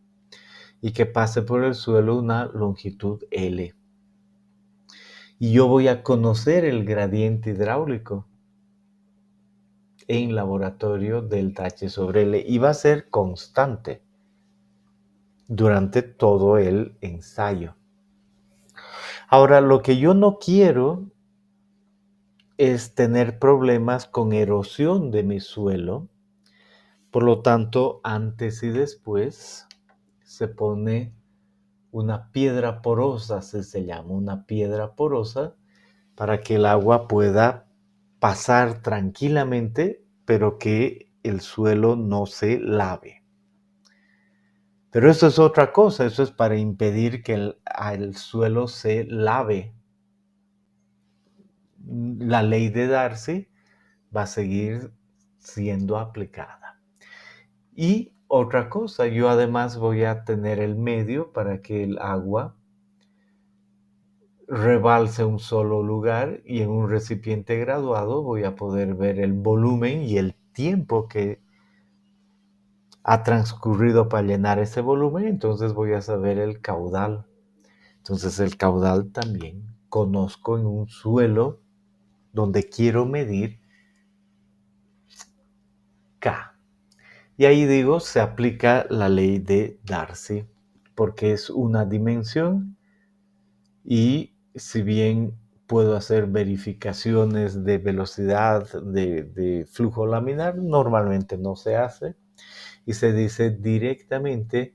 y que pase por el suelo una longitud L. Y yo voy a conocer el gradiente hidráulico en laboratorio delta H sobre L y va a ser constante durante todo el ensayo. Ahora, lo que yo no quiero es tener problemas con erosión de mi suelo. Por lo tanto, antes y después se pone una piedra porosa, se llama una piedra porosa, para que el agua pueda pasar tranquilamente, pero que el suelo no se lave. Pero eso es otra cosa, eso es para impedir que el suelo se lave. La ley de Darcy va a seguir siendo aplicada. Y otra cosa, yo además voy a tener el medio para que el agua rebalse un solo lugar y en un recipiente graduado voy a poder ver el volumen y el tiempo que ha transcurrido para llenar ese volumen, entonces voy a saber el caudal. Entonces el caudal también conozco en un suelo donde quiero medir K. Y ahí digo, se aplica la ley de Darcy, porque es una dimensión y si bien puedo hacer verificaciones de velocidad de flujo laminar, normalmente no se hace y se dice directamente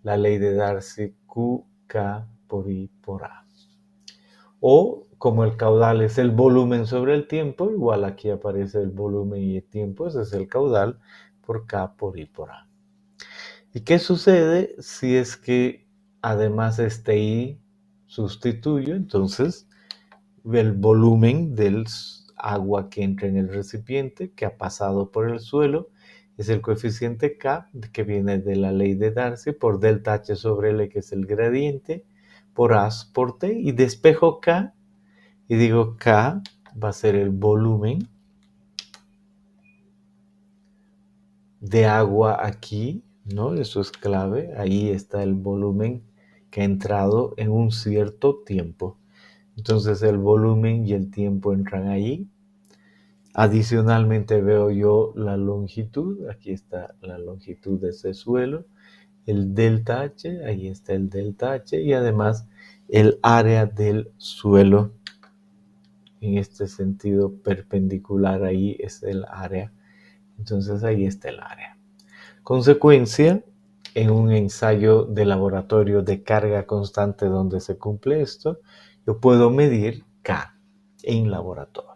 la ley de Darcy QK por I por A. O como el caudal es el volumen sobre el tiempo, igual aquí aparece el volumen y el tiempo, ese es el caudal por K por I por A. ¿Y qué sucede si es que además este I sustituyo? Entonces el volumen del agua que entra en el recipiente, que ha pasado por el suelo, es el coeficiente K, que viene de la ley de Darcy, por delta H sobre L, que es el gradiente, por A por T, y despejo K, y digo K va a ser el volumen de agua aquí, ¿no? Eso es clave, ahí está el volumen que ha entrado en un cierto tiempo. Entonces el volumen y el tiempo entran ahí. Adicionalmente veo yo la longitud, aquí está la longitud de ese suelo, el delta H, ahí está el delta H y además el área del suelo. En este sentido perpendicular ahí es el área. Entonces ahí está el área. Consecuencia, en un ensayo de laboratorio de carga constante donde se cumple esto, yo puedo medir K en laboratorio.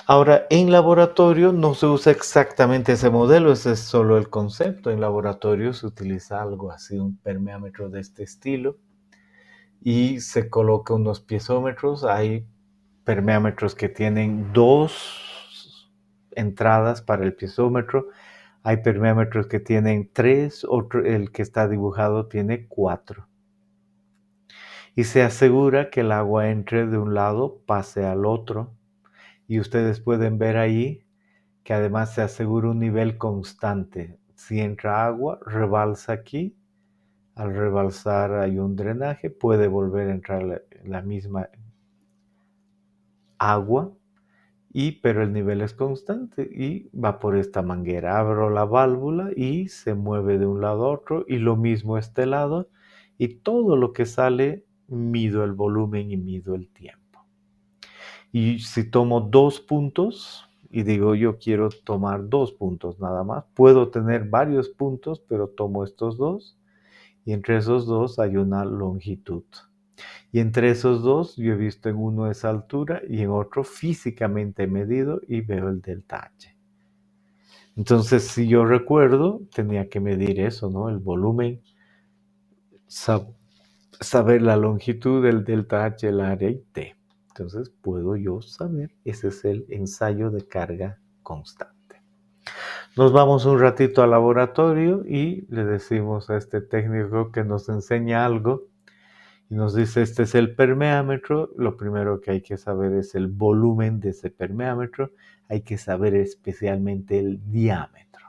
Ahora, en laboratorio no se usa exactamente ese modelo, ese es solo el concepto. En laboratorio se utiliza algo así, un permeámetro de este estilo, y se coloca unos piezómetros. Hay permeámetros que tienen 2 entradas para el piezómetro. Hay permeámetros que tienen 3, el que está dibujado tiene 4. Y se asegura que el agua entre de un lado, pase al otro. Y ustedes pueden ver ahí que además se asegura un nivel constante. Si entra agua, rebalsa aquí. Al rebalsar hay un drenaje, puede volver a entrar la misma agua, pero el nivel es constante y va por esta manguera. Abro la válvula y se mueve de un lado a otro y lo mismo este lado y todo lo que sale mido el volumen y mido el tiempo. Y si tomo 2 puntos y digo yo quiero tomar 2 puntos nada más, puedo tener varios puntos, pero tomo estos 2 y entre esos 2 hay una longitud. Y entre esos dos, yo he visto en uno esa altura y en otro físicamente he medido y veo el delta H. Entonces, si yo recuerdo, tenía que medir eso, ¿no? El volumen, saber la longitud del delta H, el área y T. Entonces, puedo yo saber, ese es el ensayo de carga constante. Nos vamos un ratito al laboratorio y le decimos a este técnico que nos enseña algo y nos dice, este es el permeámetro. Lo primero que hay que saber es el volumen de ese permeámetro. Hay que saber especialmente el diámetro.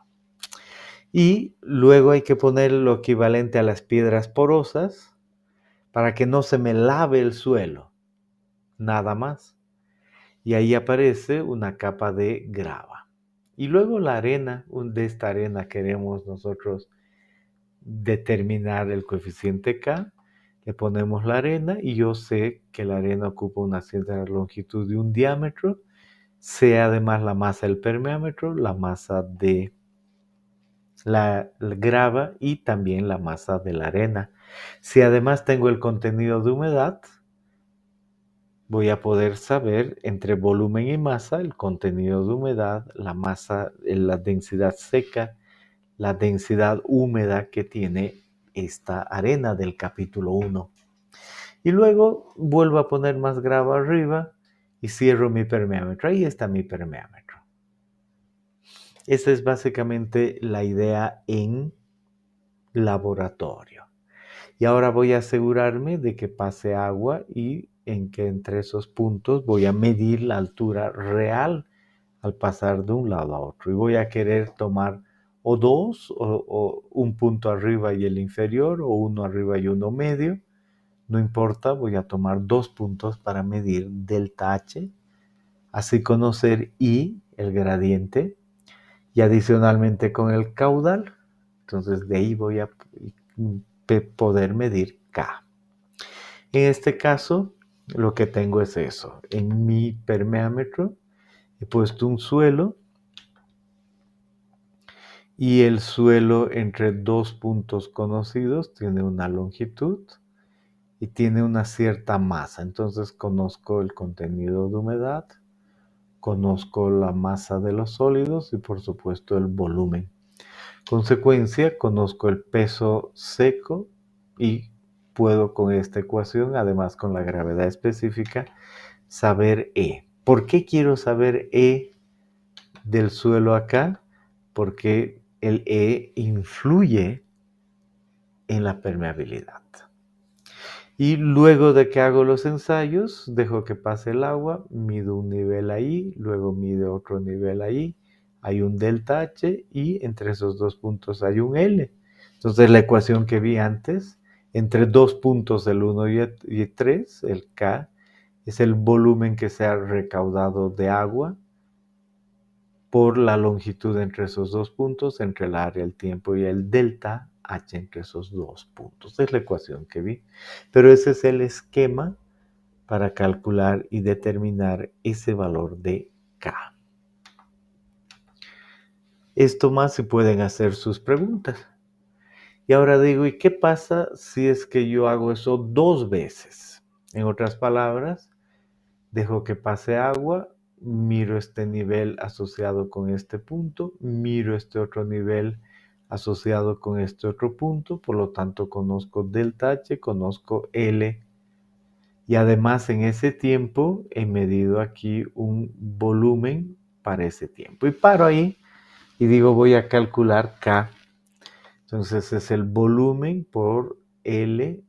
Y luego hay que poner lo equivalente a las piedras porosas para que no se me lave el suelo. Nada más. Y ahí aparece una capa de grava. Y luego la arena, de esta arena queremos nosotros determinar el coeficiente K. Le ponemos la arena y yo sé que la arena ocupa una cierta longitud de un diámetro. Sé además la masa del permeámetro, la masa de la grava y también la masa de la arena. Si además tengo el contenido de humedad, voy a poder saber entre volumen y masa el contenido de humedad, la masa, la densidad seca, la densidad húmeda que tiene esta arena del capítulo 1. Y luego vuelvo a poner más grava arriba y cierro mi permeámetro. Ahí está mi permeámetro. Esa es básicamente la idea en laboratorio. Y ahora voy a asegurarme de que pase agua y en que entre esos puntos voy a medir la altura real al pasar de un lado a otro. Y voy a querer tomar o dos, o un punto arriba y el inferior, o uno arriba y uno medio. No importa, voy a tomar 2 puntos para medir delta H, así conocer I, el gradiente, y adicionalmente con el caudal. Entonces de ahí voy a poder medir K. En este caso, lo que tengo es eso. En mi permeámetro he puesto un suelo y el suelo entre 2 puntos conocidos tiene una longitud y tiene una cierta masa. Entonces conozco el contenido de humedad, conozco la masa de los sólidos y por supuesto el volumen. Consecuencia, conozco el peso seco y puedo con esta ecuación, además con la gravedad específica, saber E. ¿Por qué quiero saber E del suelo acá? Porque el E influye en la permeabilidad. Y luego de que hago los ensayos, dejo que pase el agua, mido un nivel ahí, luego mido otro nivel ahí, hay un delta H y entre esos 2 puntos hay un L. Entonces la ecuación que vi antes, entre 2 puntos, el 1 y 3, el K, es el volumen que se ha recaudado de agua por la longitud entre esos 2 puntos, entre el área, el tiempo y el delta H entre esos 2 puntos. Es la ecuación que vi. Pero ese es el esquema para calcular y determinar ese valor de K. Esto más si pueden hacer sus preguntas. Y ahora digo, ¿y qué pasa si es que yo hago eso 2 veces? En otras palabras, dejo que pase agua, miro este nivel asociado con este punto, miro este otro nivel asociado con este otro punto, por lo tanto conozco delta H, conozco L, y además en ese tiempo he medido aquí un volumen para ese tiempo. Y paro ahí y digo, voy a calcular K. Entonces es el volumen por L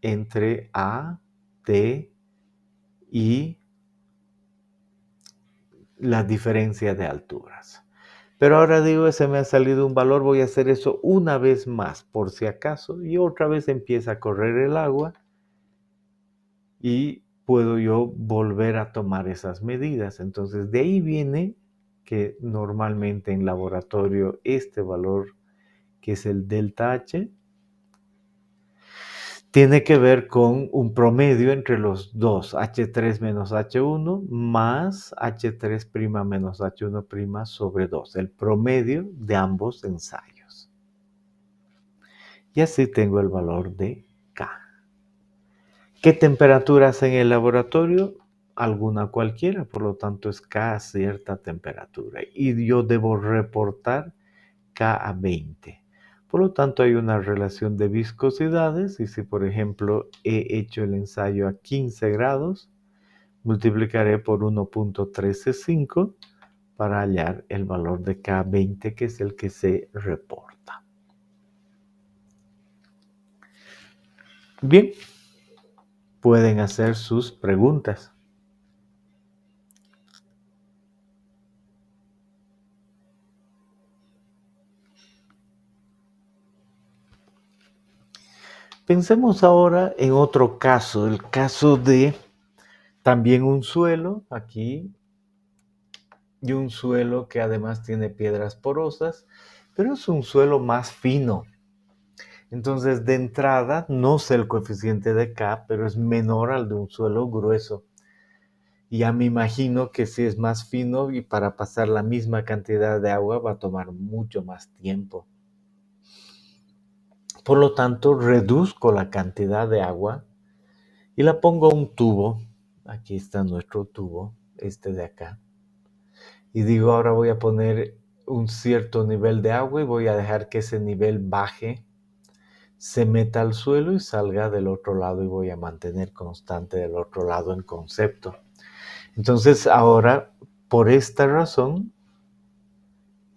entre A, T y la diferencia de alturas. Pero ahora digo, ese me ha salido un valor, voy a hacer eso una vez más por si acaso y otra vez empieza a correr el agua y puedo yo volver a tomar esas medidas. Entonces de ahí viene que normalmente en laboratorio este valor que es el delta H tiene que ver con un promedio entre los dos, H3 menos H1 más H3' menos H1' sobre 2, el promedio de ambos ensayos. Y así tengo el valor de K. ¿Qué temperatura hace en el laboratorio? Alguna cualquiera, por lo tanto es K a cierta temperatura. Y yo debo reportar K a 20. Por lo tanto hay una relación de viscosidades y si por ejemplo he hecho el ensayo a 15 grados, multiplicaré por 1.135 para hallar el valor de K20 que es el que se reporta. Bien, pueden hacer sus preguntas. Pensemos ahora en otro caso, el caso de también un suelo aquí y un suelo que además tiene piedras porosas, pero es un suelo más fino. Entonces, de entrada, no sé el coeficiente de K, pero es menor al de un suelo grueso. Y ya me imagino que si es más fino y para pasar la misma cantidad de agua va a tomar mucho más tiempo. Por lo tanto, reduzco la cantidad de agua y la pongo a un tubo. Aquí está nuestro tubo, este de acá. Y digo, ahora voy a poner un cierto nivel de agua y voy a dejar que ese nivel baje, se meta al suelo y salga del otro lado y voy a mantener constante del otro lado en concepto. Entonces ahora, por esta razón,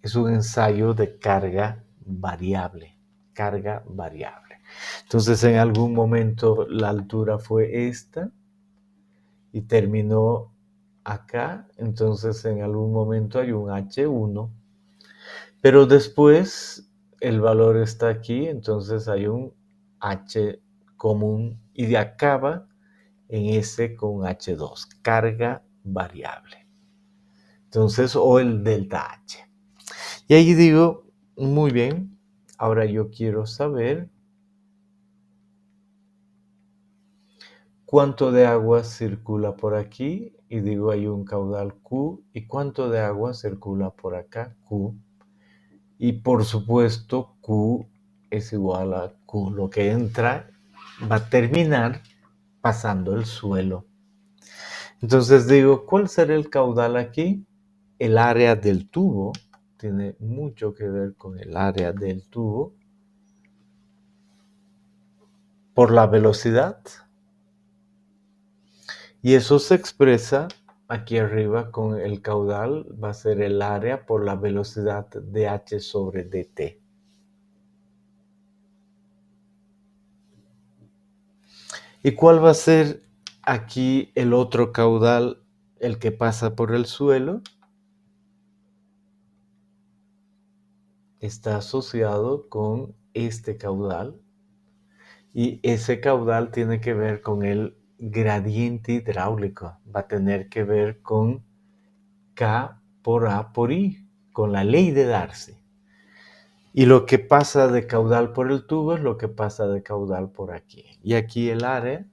es un ensayo de carga variable. Carga variable. Entonces en algún momento la altura fue esta y terminó acá. Entonces en algún momento hay un H1. Pero después el valor está aquí, entonces hay un H común y acaba en S con H2, carga variable. Entonces, o el delta H. Y ahí digo, muy bien, ahora yo quiero saber cuánto de agua circula por aquí. Y digo, hay un caudal Q. ¿Y cuánto de agua circula por acá? Q. Y por supuesto, Q es igual a Q. Lo que entra va a terminar pasando el suelo. Entonces digo, ¿cuál será el caudal aquí? El área del tubo tiene mucho que ver con el área del tubo por la velocidad. Y eso se expresa aquí arriba con el caudal, va a ser el área por la velocidad de H sobre dt. ¿Y cuál va a ser aquí el otro caudal, el que pasa por el suelo? Está asociado con este caudal y ese caudal tiene que ver con el gradiente hidráulico. Va a tener que ver con K por A por I, con la ley de Darcy. Y lo que pasa de caudal por el tubo es lo que pasa de caudal por aquí. Y aquí el área,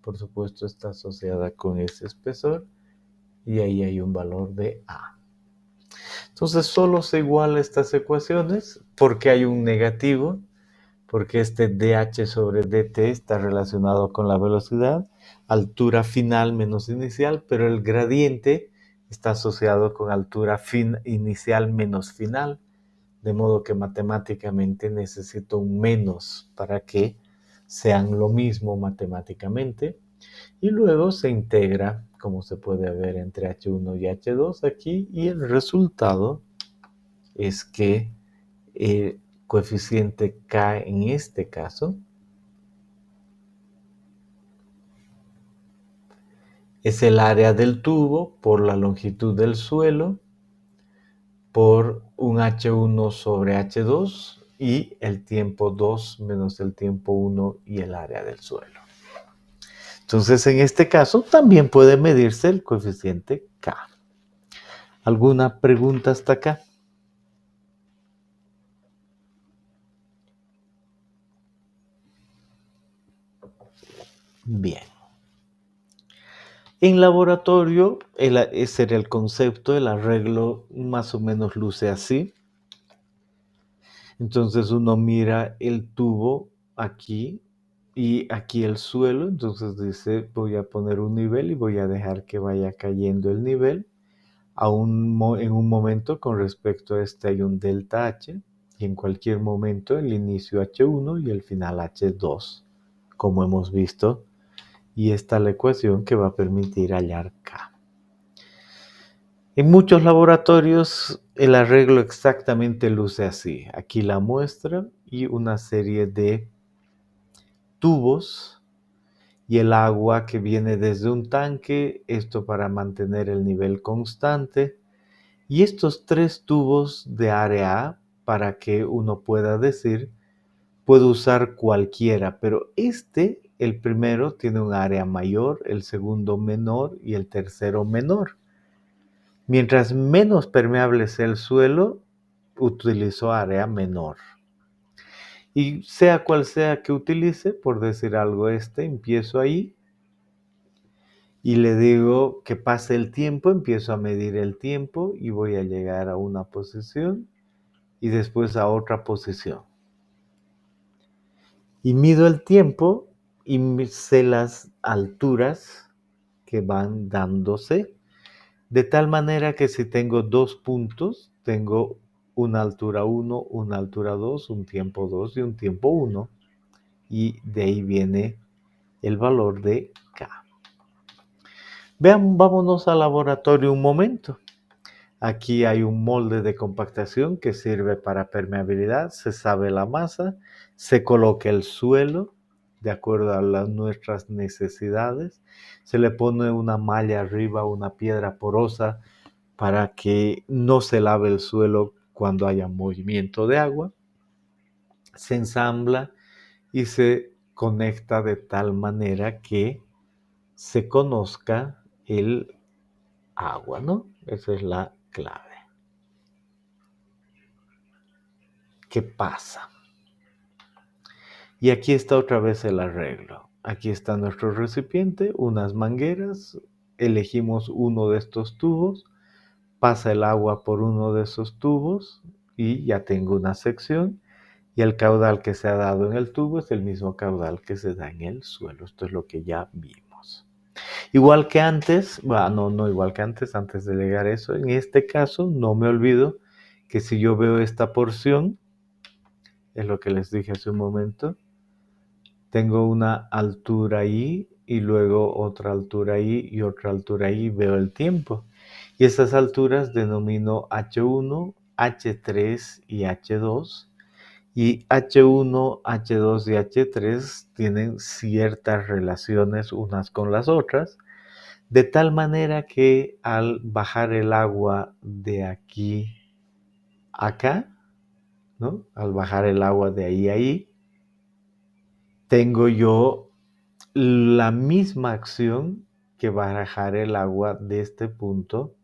por supuesto, está asociada con ese espesor. Y ahí hay un valor de A. Entonces solo se igualan estas ecuaciones porque hay un negativo, porque este dH sobre dt está relacionado con la velocidad, altura final menos inicial, pero el gradiente está asociado con altura inicial menos final, de modo que matemáticamente necesito un menos para que sean lo mismo matemáticamente. Y luego se integra, como se puede ver, entre H1 y H2 aquí, y el resultado es que el coeficiente K en este caso es el área del tubo por la longitud del suelo por un H1 sobre H2 y el tiempo 2 menos el tiempo 1 y el área del suelo. Entonces, en este caso, también puede medirse el coeficiente K. ¿Alguna pregunta hasta acá? Bien. En laboratorio, ese era el concepto, el arreglo más o menos luce así. Entonces uno mira el tubo aquí y aquí el suelo, entonces dice, voy a poner un nivel y voy a dejar que vaya cayendo el nivel. En un momento con respecto a este hay un delta H, y en cualquier momento el inicio H1 y el final H2, como hemos visto, y esta es la ecuación que va a permitir hallar K. En muchos laboratorios el arreglo exactamente luce así. Aquí la muestra y una serie de tubos y el agua que viene desde un tanque, esto para mantener el nivel constante. Y estos 3 tubos de área A, para que uno pueda decir, puedo usar cualquiera, pero el primero, tiene un área mayor, el segundo menor y el tercero menor. Mientras menos permeable sea el suelo, utilizo área menor. Y sea cual sea que utilice, por decir algo empiezo ahí y le digo que pase el tiempo, empiezo a medir el tiempo y voy a llegar a una posición y después a otra posición. Y mido el tiempo y sé las alturas que van dándose, de tal manera que si tengo 2 puntos, tengo una altura 1, una altura 2, un tiempo 2 y un tiempo 1. Y de ahí viene el valor de K. Vean, vámonos al laboratorio un momento. Aquí hay un molde de compactación que sirve para permeabilidad, se sabe la masa, se coloca el suelo de acuerdo a nuestras necesidades, se le pone una malla arriba, una piedra porosa para que no se lave el suelo cuando haya movimiento de agua, se ensambla y se conecta de tal manera que se conozca el agua, ¿no? Esa es la clave. ¿Qué pasa? Y aquí está otra vez el arreglo. Aquí está nuestro recipiente, unas mangueras, elegimos uno de estos tubos, pasa el agua por uno de esos tubos y ya tengo una sección y el caudal que se ha dado en el tubo es el mismo caudal que se da en el suelo. Esto es lo que ya vimos. Igual que antes, bueno, no igual que antes de llegar a eso, en este caso no me olvido que si yo veo esta porción, es lo que les dije hace un momento, tengo una altura ahí y luego otra altura ahí y otra altura ahí, veo el tiempo. Y esas alturas denomino H1, H3 y H2. Y H1, H2 y H3 tienen ciertas relaciones unas con las otras, de tal manera que al bajar el agua de aquí a acá, ¿no? Al bajar el agua de ahí a ahí, tengo yo la misma acción que bajar el agua de este punto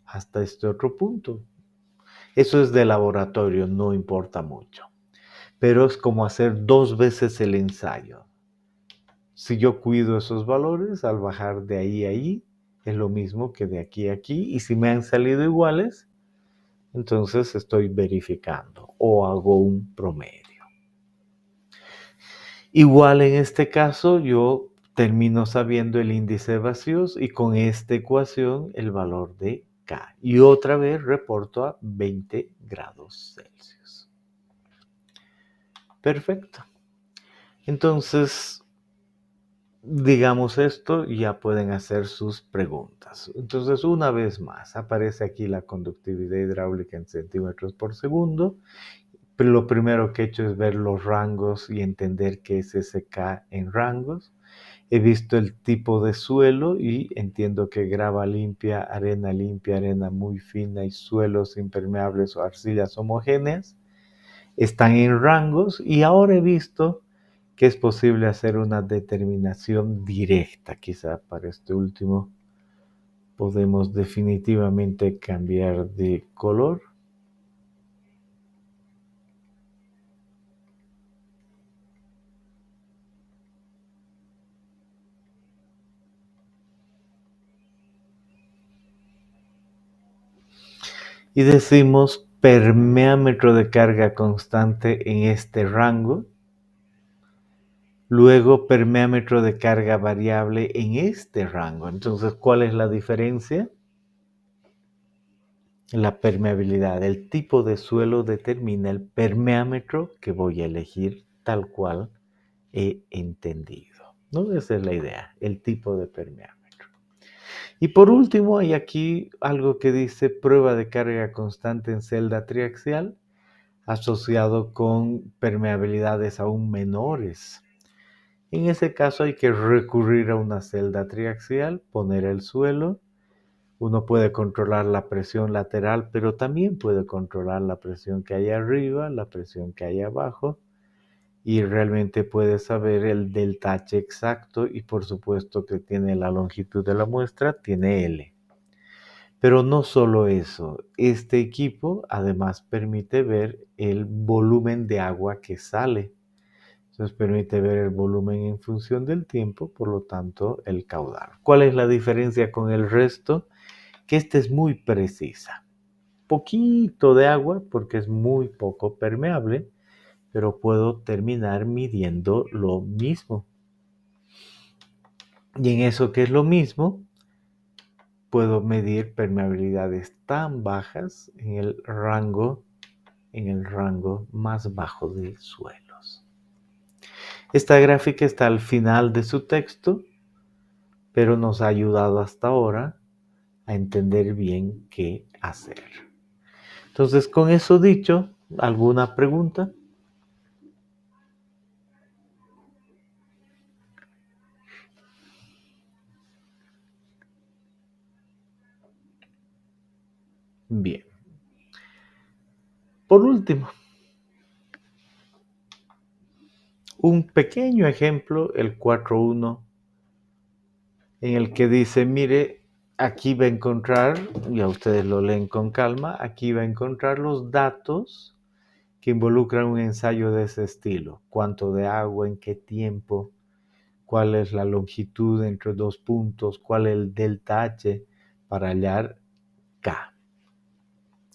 hasta este otro punto. Eso es de laboratorio, no importa mucho. Pero es como hacer 2 veces el ensayo. Si yo cuido esos valores, al bajar de ahí a ahí, es lo mismo que de aquí a aquí. Y si me han salido iguales, entonces estoy verificando o hago un promedio. Igual en este caso, yo termino sabiendo el índice de vacíos y con esta ecuación el valor de K. Y otra vez reporto a 20 grados Celsius. Perfecto. Entonces, digamos esto, ya pueden hacer sus preguntas. Entonces, una vez más, aparece aquí la conductividad hidráulica en centímetros por segundo. Pero lo primero que he hecho es ver los rangos y entender qué es ese K en rangos. He visto el tipo de suelo y entiendo que grava limpia, arena muy fina y suelos impermeables o arcillas homogéneas están en rangos, y ahora he visto que es posible hacer una determinación directa. Quizá para este último podemos definitivamente cambiar de color. Y decimos permeámetro de carga constante en este rango. Luego, permeámetro de carga variable en este rango. Entonces, ¿cuál es la diferencia? La permeabilidad. El tipo de suelo determina el permeámetro que voy a elegir tal cual he entendido, ¿no? Esa es la idea, el tipo de permeámetro. Y por último, hay aquí algo que dice prueba de carga constante en celda triaxial asociado con permeabilidades aún menores. En ese caso hay que recurrir a una celda triaxial, poner el suelo. Uno puede controlar la presión lateral, pero también puede controlar la presión que hay arriba, la presión que hay abajo, y realmente puede saber el delta H exacto, y por supuesto que tiene la longitud de la muestra, tiene L. Pero no solo eso, este equipo además permite ver el volumen de agua que sale. Entonces permite ver el volumen en función del tiempo, por lo tanto el caudal. ¿Cuál es la diferencia con el resto? Que esta es muy precisa. Poquito de agua porque es muy poco permeable, pero puedo terminar midiendo lo mismo. Y en eso que es lo mismo, puedo medir permeabilidades tan bajas en el rango más bajo de suelos. Esta gráfica está al final de su texto, pero nos ha ayudado hasta ahora a entender bien qué hacer. Entonces, con eso dicho, ¿alguna pregunta? Bien. Por último, un pequeño ejemplo, el 4.1, en el que dice, mire, aquí va a encontrar, ya ustedes lo leen con calma, aquí va a encontrar los datos que involucran un ensayo de ese estilo. Cuánto de agua, en qué tiempo, cuál es la longitud entre dos puntos, cuál es el delta H para hallar K.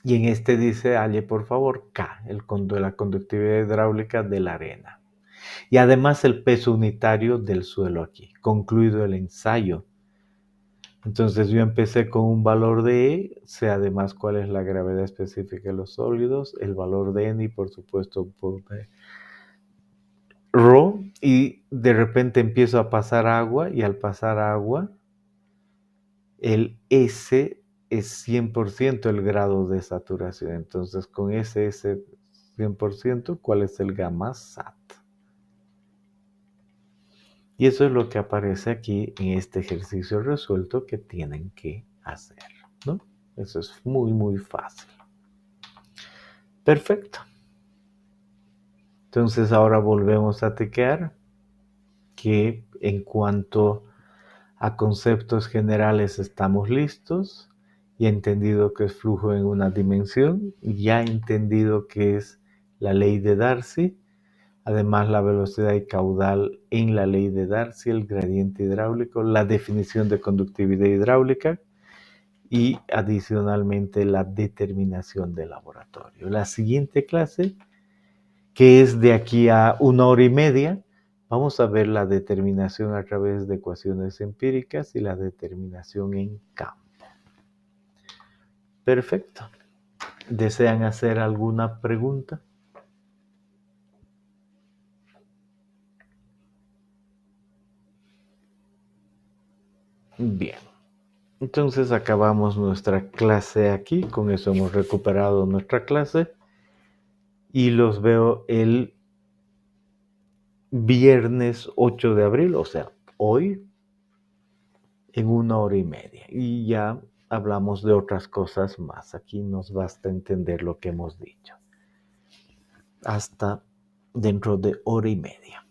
Y en este dice, halle por favor K, la conductividad hidráulica de la arena. Y además el peso unitario del suelo aquí, concluido el ensayo. Entonces yo empecé con un valor de E, sé además cuál es la gravedad específica de los sólidos, el valor de N y por supuesto por Rho, y de repente empiezo a pasar agua y al pasar agua el S es 100% el grado de saturación. Entonces con ese 100%, ¿cuál es el gamma SAT? Y eso es lo que aparece aquí en este ejercicio resuelto que tienen que hacer, ¿no? Eso es muy, muy fácil. Perfecto. Entonces ahora volvemos a tequear que en cuanto a conceptos generales estamos listos. Ya he entendido que es flujo en una dimensión. Ya he entendido que es la ley de Darcy. Además, la velocidad y caudal en la ley de Darcy, el gradiente hidráulico, la definición de conductividad hidráulica y adicionalmente la determinación de laboratorio. La siguiente clase, que es de aquí a 1 hora y media, vamos a ver la determinación a través de ecuaciones empíricas y la determinación en campo. Perfecto. ¿Desean hacer alguna pregunta? Bien. Entonces acabamos nuestra clase aquí. Con eso hemos recuperado nuestra clase. Y los veo el viernes 8 de abril, o sea, hoy, en 1 hora y media. Y ya hablamos de otras cosas más. Aquí nos basta entender lo que hemos dicho. Hasta dentro de 1 hora y media.